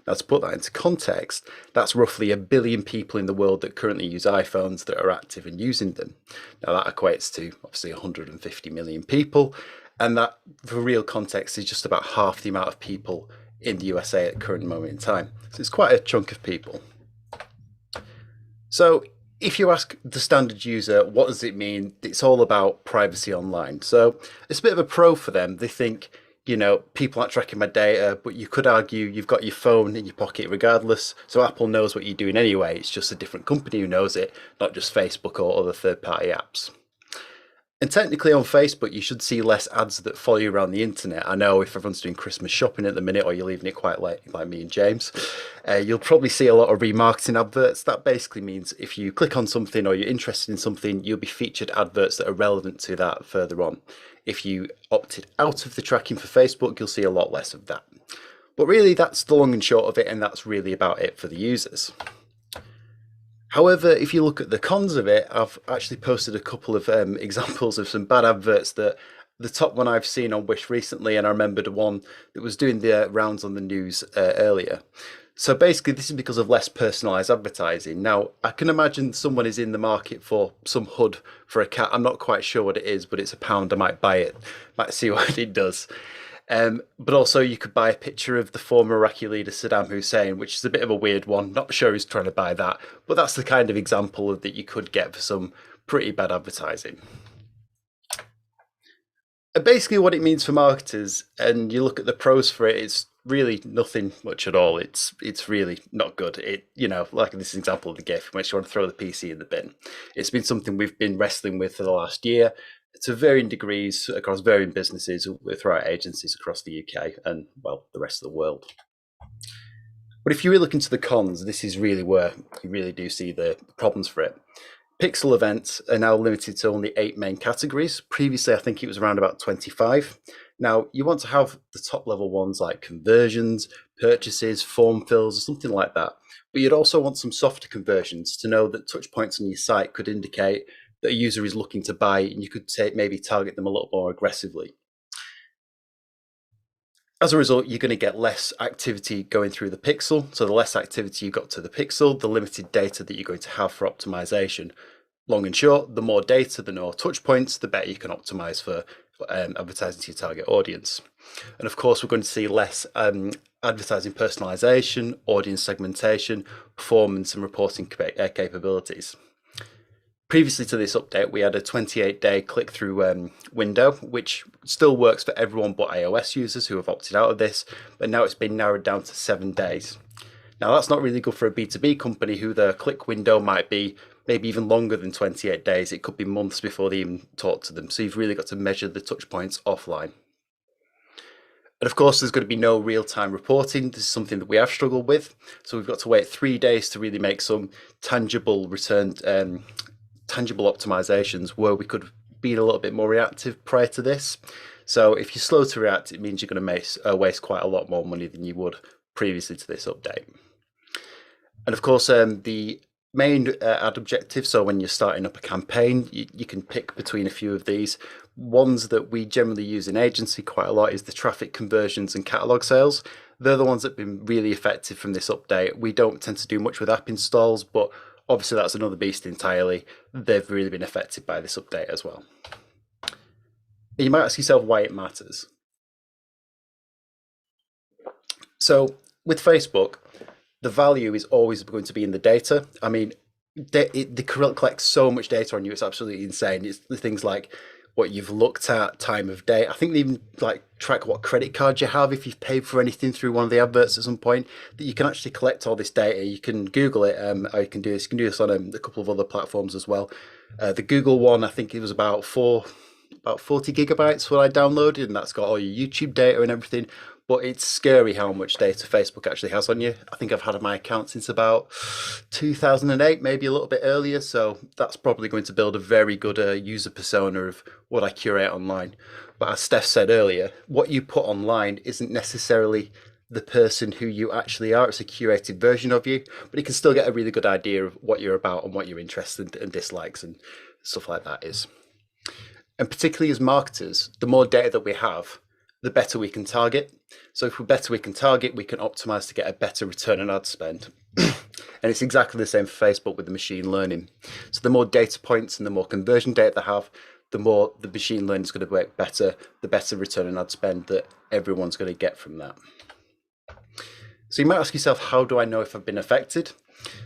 Now, to put that into context, that's roughly 1 billion people in the world that currently use iPhones that are active and using them. Now, that equates to obviously 150 million people. And that, for real context, is just about half the amount of people in the USA at the current moment in time. So it's quite a chunk of people. So if you ask the standard user, what does it mean? It's all about privacy online. So it's a bit of a pro for them. They think, people aren't tracking my data, but you could argue you've got your phone in your pocket regardless. So Apple knows what you're doing anyway. It's just a different company who knows it, not just Facebook or other third-party apps. And technically on Facebook, you should see less ads that follow you around the internet. I know if everyone's doing Christmas shopping at the minute, or you're leaving it quite late, like me and James, you'll probably see a lot of remarketing adverts. That basically means if you click on something or you're interested in something, you'll be featured adverts that are relevant to that further on. If you opted out of the tracking for Facebook, you'll see a lot less of that. But really, that's the long and short of it, and that's really about it for the users. However, if you look at the cons of it, I've actually posted a couple of examples of some bad adverts. That the top one I've seen on Wish recently, and I remembered one that was doing the rounds on the news earlier. So basically, this is because of less personalised advertising. Now, I can imagine someone is in the market for some HUD for a cat. I'm not quite sure what it is, but it's £1. I might buy it, might see what it does. But also you could buy a picture of the former Iraqi leader Saddam Hussein, which is a bit of a weird one. Not sure who's trying to buy that, but that's the kind of example that you could get for some pretty bad advertising. And basically what it means for marketers, and you look at the pros for it, it's really nothing much at all. It's really not good. Like this example of the GIF, when you want to throw the PC in the bin. It's been something we've been wrestling with for the last year, to varying degrees across varying businesses throughout agencies across the UK and, well, the rest of the world. But if you really look into the cons, this is really where you really do see the problems for it. Pixel events are now limited to only 8 main categories. Previously, I think it was around about 25. Now, you want to have the top level ones like conversions, purchases, form fills, or something like that. But you'd also want some softer conversions to know that touch points on your site could indicate that a user is looking to buy, and you could maybe target them a little more aggressively. As a result, you're going to get less activity going through the pixel. So the less activity you got to the pixel, the limited data that you're going to have for optimization. Long and short, the more data, the more touch points, the better you can optimize for advertising to your target audience. And of course, we're going to see less advertising personalization, audience segmentation, performance, and reporting capabilities. Previously to this update, we had a 28-day click-through window, which still works for everyone but iOS users who have opted out of this, but now it's been narrowed down to 7 days. Now, that's not really good for a B2B company who their click window might be maybe even longer than 28 days. It could be months before they even talk to them. So you've really got to measure the touch points offline. And of course, there's going to be no real-time reporting. This is something that we have struggled with. So we've got to wait 3 days to really make some tangible tangible optimizations where we could be a little bit more reactive prior to this. So if you're slow to react, it means you're going to waste quite a lot more money than you would previously to this update. And of course, the main ad objective, so when you're starting up a campaign, you can pick between a few of these. Ones that we generally use in agency quite a lot is the traffic conversions and catalog sales. They're the ones that have been really effective from this update. We don't tend to do much with app installs, but obviously that's another beast entirely. They've really been affected by this update as well. You might ask yourself why it matters. So with Facebook, the value is always going to be in the data. I mean, they collect so much data on you, it's absolutely insane. It's the things like what you've looked at, time of day. I think they even track what credit card you have if you've paid for anything through one of the adverts at some point. That you can actually collect all this data. You can Google it, or you can do this. You can do this on a couple of other platforms as well. The Google one, I think it was about 40 gigabytes what I downloaded, and that's got all your YouTube data and everything. But it's scary how much data Facebook actually has on you. I think I've had my account since about 2008, maybe a little bit earlier. So that's probably going to build a very good user persona of what I curate online. But as Steph said earlier, what you put online isn't necessarily the person who you actually are. It's a curated version of you, but you can still get a really good idea of what you're about and what your interests and dislikes and stuff like that is. And particularly as marketers, the more data that we have, the better we can target. So if we're better we can target, we can optimize to get a better return on ad spend. And it's exactly the same for Facebook with the machine learning. So the more data points and the more conversion data they have, the more the machine learning is going to work better, the better return on ad spend that everyone's going to get from that. So you might ask yourself, how do I know if I've been affected?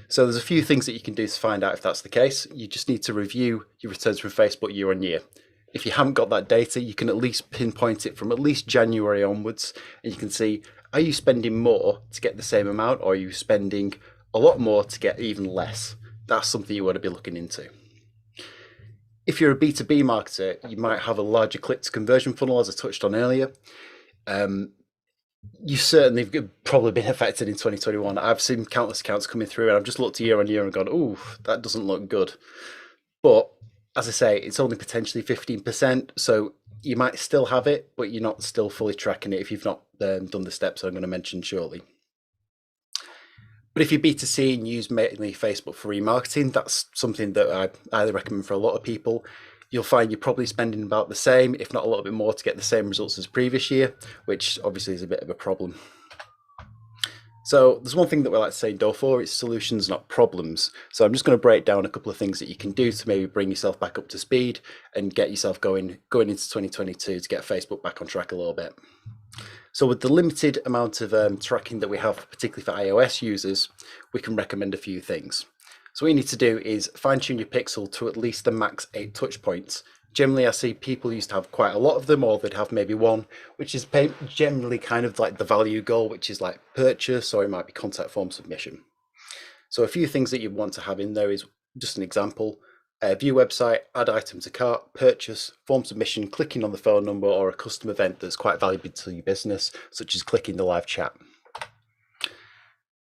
So there's a few things that you can do to find out if that's the case. You just need to review your returns from Facebook year on year. If you haven't got that data, you can at least pinpoint it from at least January onwards, and you can see, are you spending more to get the same amount, or are you spending a lot more to get even less? That's something you want to be looking into. If you're a B2B marketer, you might have a larger click to conversion funnel, as I touched on earlier. You certainly have probably been affected in 2021. I've seen countless accounts coming through, and I've just looked year on year and gone, "Ooh, that doesn't look good." But as I say, it's only potentially 15%, so you might still have it, but you're not still fully tracking it if you've not done the steps I'm going to mention shortly. But if you're B2C and use mainly Facebook for remarketing, that's something that I highly recommend for a lot of people. You'll find you're probably spending about the same, if not a little bit more, to get the same results as previous year, which obviously is a bit of a problem. So there's one thing that we like to say in Door4, it's solutions, not problems. So I'm just going to break down a couple of things that you can do to maybe bring yourself back up to speed and get yourself going into 2022 to get Facebook back on track a little bit. So with the limited amount of tracking that we have, particularly for iOS users, we can recommend a few things. So what you need to do is fine tune your pixel to at least the max 8 touch points. Generally, I see people used to have quite a lot of them, or they'd have maybe one, which is generally kind of like the value goal, which is like purchase, or it might be contact form submission. So a few things that you want to have in there is just an example: view website, add item to cart, purchase, form submission, clicking on the phone number, or a custom event that's quite valuable to your business, such as clicking the live chat.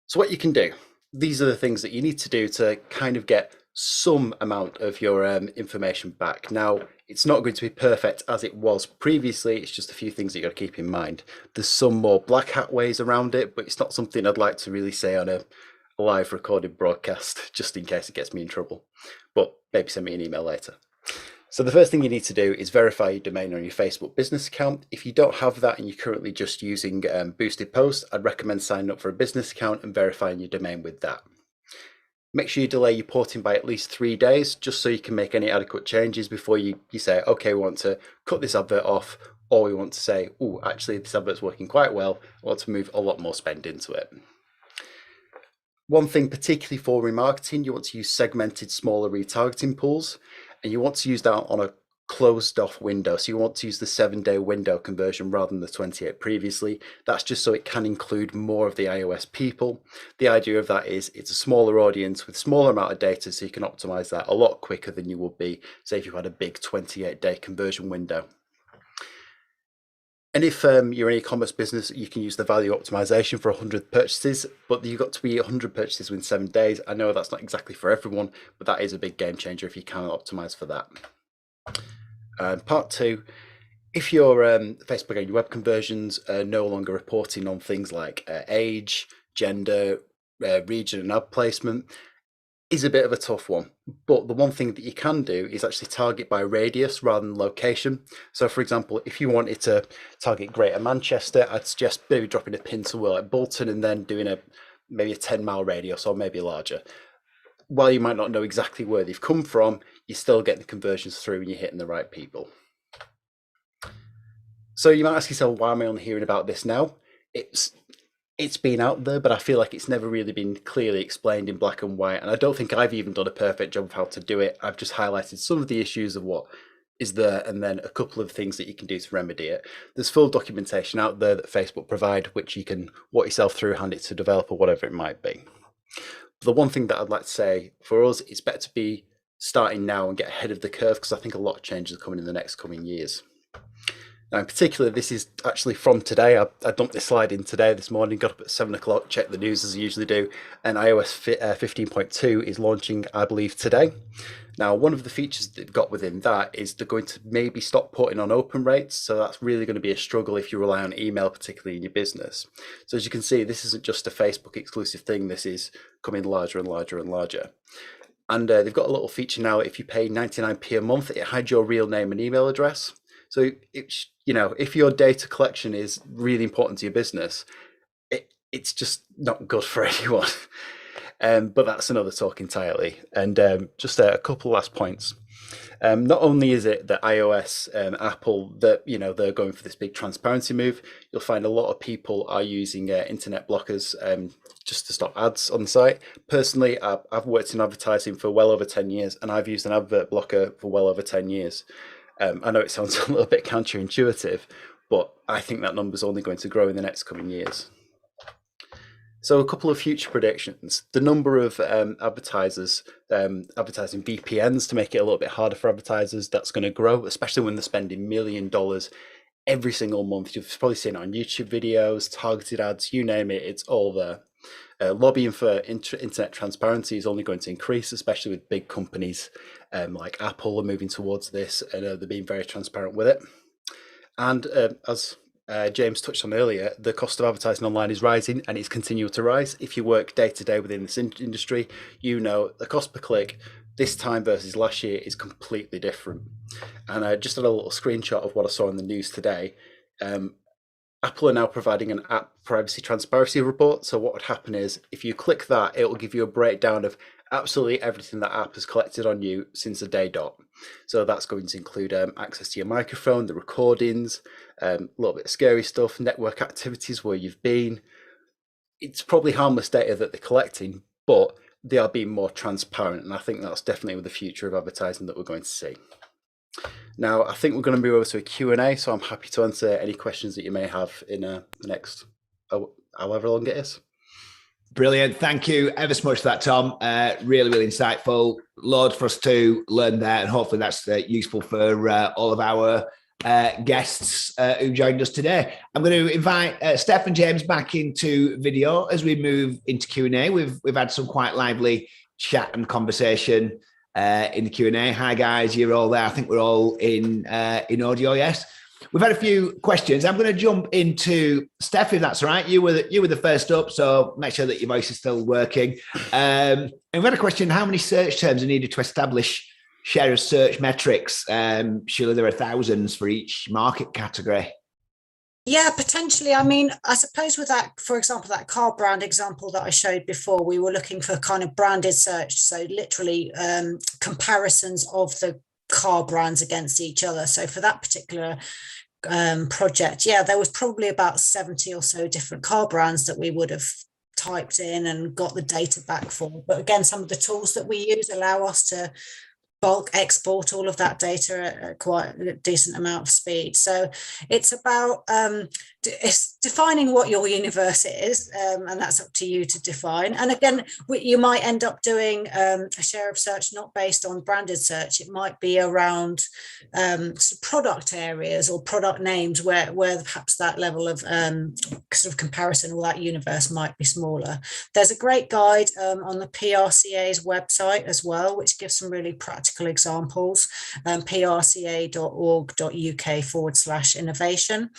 So what you can do, these are the things that you need to do to kind of get some amount of your information back. Now, it's not going to be perfect as it was previously. It's just a few things that you got to keep in mind. There's some more black hat ways around it, but it's not something I'd like to really say on a live recorded broadcast, just in case it gets me in trouble. But maybe send me an email later. So the first thing you need to do is verify your domain on your Facebook business account. If you don't have that and you're currently just using boosted posts, I'd recommend signing up for a business account and verifying your domain with that. Make sure you delay your porting by at least 3 days, just so you can make any adequate changes before you say, okay, we want to cut this advert off, or we want to say, oh, actually this advert's working quite well, I want to move a lot more spend into it. One thing particularly for remarketing, you want to use segmented smaller retargeting pools, and you want to use that on a closed off window. So you want to use the 7-day window conversion rather than the 28 previously. That's just so it can include more of the iOS people. The idea of that is it's a smaller audience with smaller amount of data, so you can optimize that a lot quicker than you would be, say, if you had a big 28-day conversion window. And if you're an e-commerce business, you can use the value optimization for 100 purchases, but you've got to be 100 purchases within 7 days. I know that's not exactly for everyone, but that is a big game changer if you can optimize for that. Part 2, if your Facebook and your web conversions are no longer reporting on things like age, gender, region and ad placement, is a bit of a tough one. But the one thing that you can do is actually target by radius rather than location. So for example, if you wanted to target Greater Manchester, I'd suggest maybe dropping a pin somewhere like Bolton and then doing maybe a 10-mile radius or maybe larger. While you might not know exactly where they've come from, you're still getting the conversions through and you're hitting the right people. So you might ask yourself, why am I only hearing about this now? It's been out there, but I feel like it's never really been clearly explained in black and white. And I don't think I've even done a perfect job of how to do it. I've just highlighted some of the issues of what is there and then a couple of things that you can do to remedy it. There's full documentation out there that Facebook provide, which you can walk yourself through, hand it to a developer, whatever it might be. But the one thing that I'd like to say for us, it's better to be starting now and get ahead of the curve, because I think a lot of changes are coming in the coming years. Now, in particular, this is actually from today. I dumped this slide in today, this morning, got up at 7 o'clock, checked the news as I usually do, and iOS 15.2 is launching, I believe, today. Now, one of the features they've got within that is they're going to maybe stop putting on open rates, so that's really going to be a struggle if you rely on email, particularly in your business. So as you can see, this isn't just a Facebook exclusive thing, this is coming larger and larger and larger. And they've got a little feature now, if you pay 99p a month, it hides your real name and email address. So if your data collection is really important to your business, it's just not good for anyone. But that's another talk entirely. And just a couple last points. Not only is it that iOS, Apple, that they're going for this big transparency move, you'll find a lot of people are using internet blockers just to stop ads on the site. Personally, I've worked in advertising for well over 10 years, and I've used an advert blocker for well over 10 years. I know it sounds a little bit counterintuitive, but I think that number is only going to grow in the next coming years. So a couple of future predictions. The number of advertisers advertising VPNs to make it a little bit harder for advertisers, that's going to grow, especially when they're spending $1 million every single month. You've probably seen it on YouTube videos, targeted ads, you name it, it's all there. Lobbying for internet transparency is only going to increase, especially with big companies like Apple are moving towards this, and they're being very transparent with it. And as James touched on earlier, the cost of advertising online is rising, and it's continuing to rise. If you work day to day within this industry, you know the cost per click this time versus last year is completely different. And I just had a little screenshot of what I saw in the news today. Apple are now providing an app privacy transparency report. So what would happen is if you click that, it will give you a breakdown of absolutely everything that app has collected on you since the day dot. So that's going to include access to your microphone, the recordings, a little bit of scary stuff, network activities, where you've been. It's probably harmless data that they're collecting, but they are being more transparent. And I think that's definitely the future of advertising that we're going to see. Now, I think we're going to move over to a Q&A, so I'm happy to answer any questions that you may have in the next, however long it is. Brilliant. Thank you ever so much for that, Tom. Really, really insightful. Loads for us to learn there, and hopefully that's useful for all of our guests who joined us today. I'm going to invite Steph and James back into video as we move into Q&A. We've had some quite lively chat and conversation in the Q&A. Hi guys, you're all there. I think we're all in audio. Yes, we've had a few questions. I'm going to jump into Steph, if that's all right. You were the first up, so make sure that your voice is still working. And we've had a question: how many search terms are needed to establish share of search metrics? Surely there are thousands for each market category. Yeah, potentially. I mean, I suppose with that, for example, that car brand example that I showed before, we were looking for kind of branded search. So literally comparisons of the car brands against each other. So for that particular project, yeah, there was probably about 70 or so different car brands that we would have typed in and got the data back for. But again, some of the tools that we use allow us to bulk export all of that data at quite a decent amount of speed. So it's about it's defining what your universe is, and that's up to you to define. And again, you might end up doing a share of search not based on branded search. It might be around product areas or product names where perhaps that level of sort of comparison or that universe might be smaller. There's a great guide on the PRCA's website as well, which gives some really practical examples, prca.org.uk/innovation,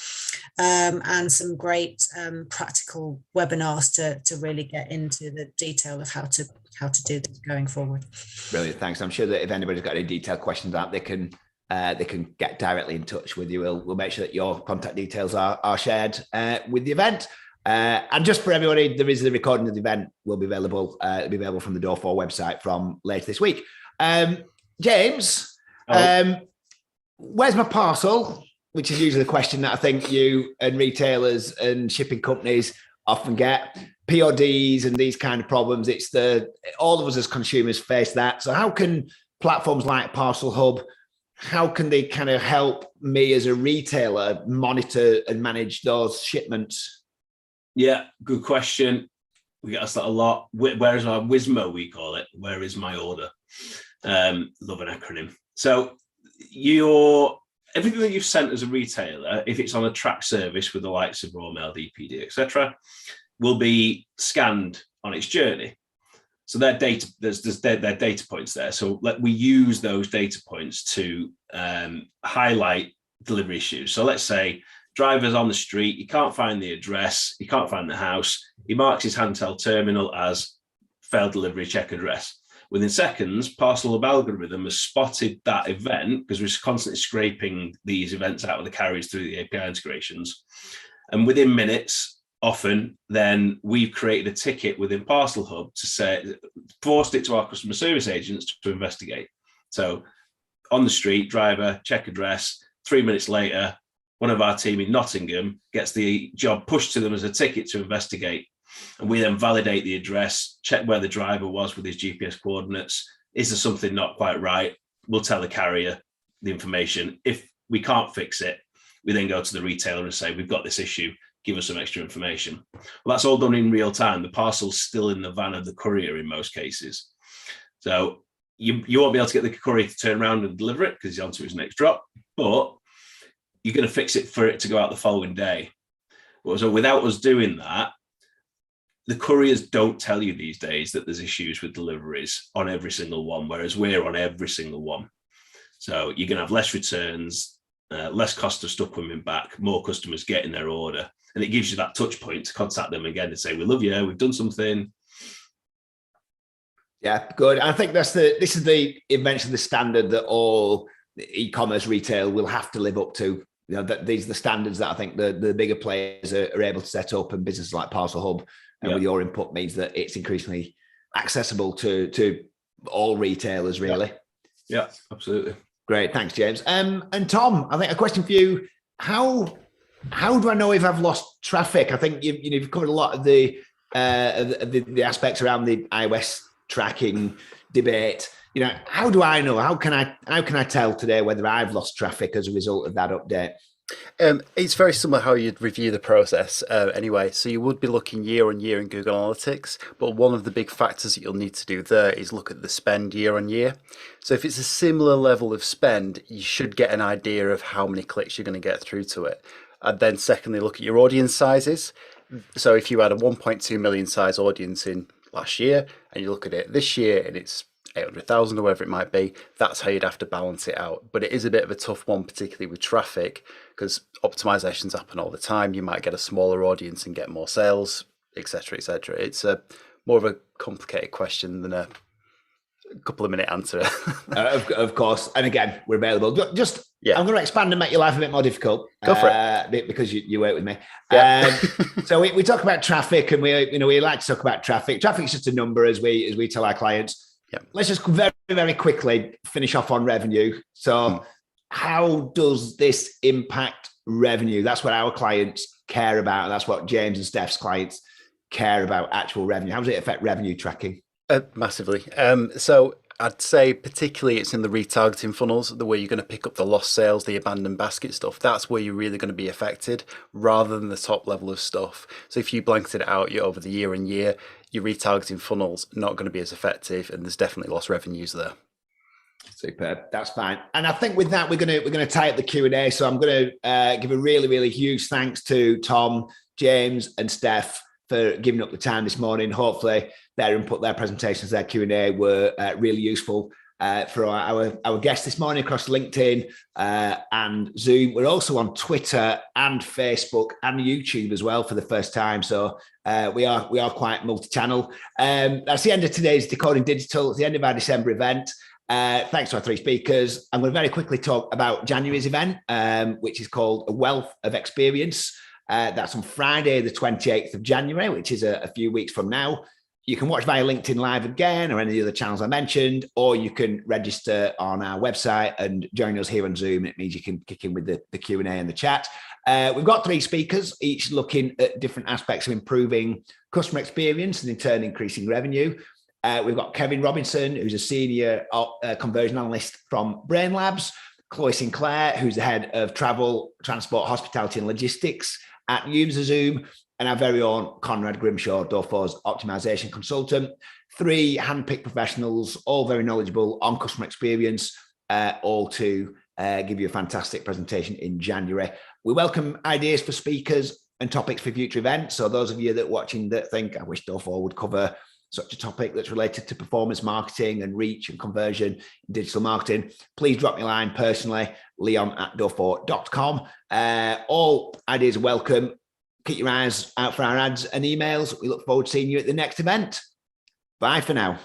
and some great practical webinars to really get into the detail of how to do this going forward. Brilliant, thanks. I'm sure that if anybody's got any detailed questions on that, they can get directly in touch with you. We'll make sure that your contact details are shared with the event. And just for everybody, there is the recording of the event will be available. It'll be available from the Door4 website from later this week. James, where's my parcel? Which is usually the question that I think you and retailers and shipping companies often get. PODs and these kind of problems. It's all of us as consumers face that. So how can platforms like ParcelHub, how can they kind of help me as a retailer monitor and manage those shipments? Yeah, good question. We get asked that a lot. Where is my WISMO, we call it? Where is my order? Love an acronym. So everything that you've sent as a retailer, if it's on a track service with the likes of Raw Mail, DPD, etc., will be scanned on its journey. So their data, there's their data points there. So we use those data points to highlight delivery issues. So let's say driver's on the street, he can't find the address, he can't find the house, he marks his handheld terminal as failed delivery, check address. Within seconds, ParcelHub algorithm has spotted that event, because we're constantly scraping these events out of the carriers through the API integrations. And within minutes, often, then we've created a ticket within ParcelHub to say, forced it to our customer service agents to investigate. So on the street, driver, check address, 3 minutes later, one of our team in Nottingham gets the job pushed to them as a ticket to investigate. And we then validate the address, check where the driver was with his GPS coordinates. Is there something not quite right? We'll tell the carrier, the information. If we can't fix it, we then go to the retailer and say, we've got this issue, give us some extra information. Well, that's all done in real time. The parcel's still in the van of the courier in most cases. So you won't be able to get the courier to turn around and deliver it because he's on to his next drop, but you're going to fix it for it to go out the following day. So without us doing that, the couriers don't tell you these days that there's issues with deliveries on every single one, whereas we're on every single one. So you're going to have less returns, less cost of stuff coming back, more customers getting their order. And it gives you that touch point to contact them again and say, we love you, we've done something. Yeah, good. I think this is eventually the standard that all e-commerce retail will have to live up to. You know, that these are the standards that I think the bigger players are able to set up, and businesses like ParcelHub and with your input means that it's increasingly accessible to all retailers, really. Yeah, absolutely. Great, thanks, James. And Tom, I think a question for you: How do I know if I've lost traffic? I think you've covered a lot of the aspects around the iOS tracking debate. You know, how do I know? How can I tell today whether I've lost traffic as a result of that update? It's very similar how you'd review the process anyway. So you would be looking year on year in Google Analytics, but one of the big factors that you'll need to do there is look at the spend year on year. So if it's a similar level of spend, you should get an idea of how many clicks you're going to get through to it. And then secondly, look at your audience sizes. So if you had a 1.2 million size audience in last year and you look at it this year and it's 800,000 or whatever it might be, that's how you'd have to balance it out. But it is a bit of a tough one, particularly with traffic, because optimizations happen all the time. You might get a smaller audience and get more sales, etc., etc. It's more of a complicated question than a couple of minute answer. Of course. And again, we're available. I'm going to expand and make your life a bit more difficult. Go for it. Because you work with me. Yeah. So we talk about traffic, and we like to talk about traffic. Traffic is just a number, as we tell our clients. Yeah. Let's just very, very quickly finish off on revenue. So how does this impact revenue? That's what our clients care about. That's what James and Steph's clients care about, actual revenue. How does it affect revenue tracking? Massively. So I'd say particularly it's in the retargeting funnels, the way you're going to pick up the lost sales, the abandoned basket stuff. That's where you're really going to be affected rather than the top level of stuff. So if you blanketed it out over the year and year, your retargeting funnels not going to be as effective, and there's definitely lost revenues there. Superb. That's fine. And I think with that, we're going to tie up the Q&A. So I'm going to give a really, really huge thanks to Tom, James, and Steph for giving up the time this morning. Hopefully their input, their presentations, their Q&A were really useful for our guests this morning across LinkedIn and Zoom. We're also on Twitter and Facebook and YouTube as well for the first time. So we are quite multi-channel. That's the end of today's Decoding Digital. It's the end of our December event. Thanks to our three speakers. I'm going to very quickly talk about January's event, which is called A Wealth of Experience. That's on Friday, the 28th of January, which is a few weeks from now. You can watch via LinkedIn Live again or any of the other channels I mentioned, or you can register on our website and join us here on Zoom. It means you can kick in with the Q&A and the chat. We've got three speakers, each looking at different aspects of improving customer experience and in turn increasing revenue. We've got Kevin Robinson, who's a senior conversion analyst from Brain Labs, Chloe Sinclair, who's the head of travel, transport, hospitality and logistics at UserZoom, and our very own Conrad Grimshaw, Door4's optimization consultant. Three handpicked professionals, all very knowledgeable on customer experience, all to give you a fantastic presentation in January. We welcome ideas for speakers and topics for future events. So those of you that are watching that think, I wish Door4 would cover such a topic that's related to performance marketing and reach and conversion in digital marketing, please drop me a line personally, leon@door4.com. All ideas are welcome. Keep your eyes out for our ads and emails. We look forward to seeing you at the next event. Bye for now.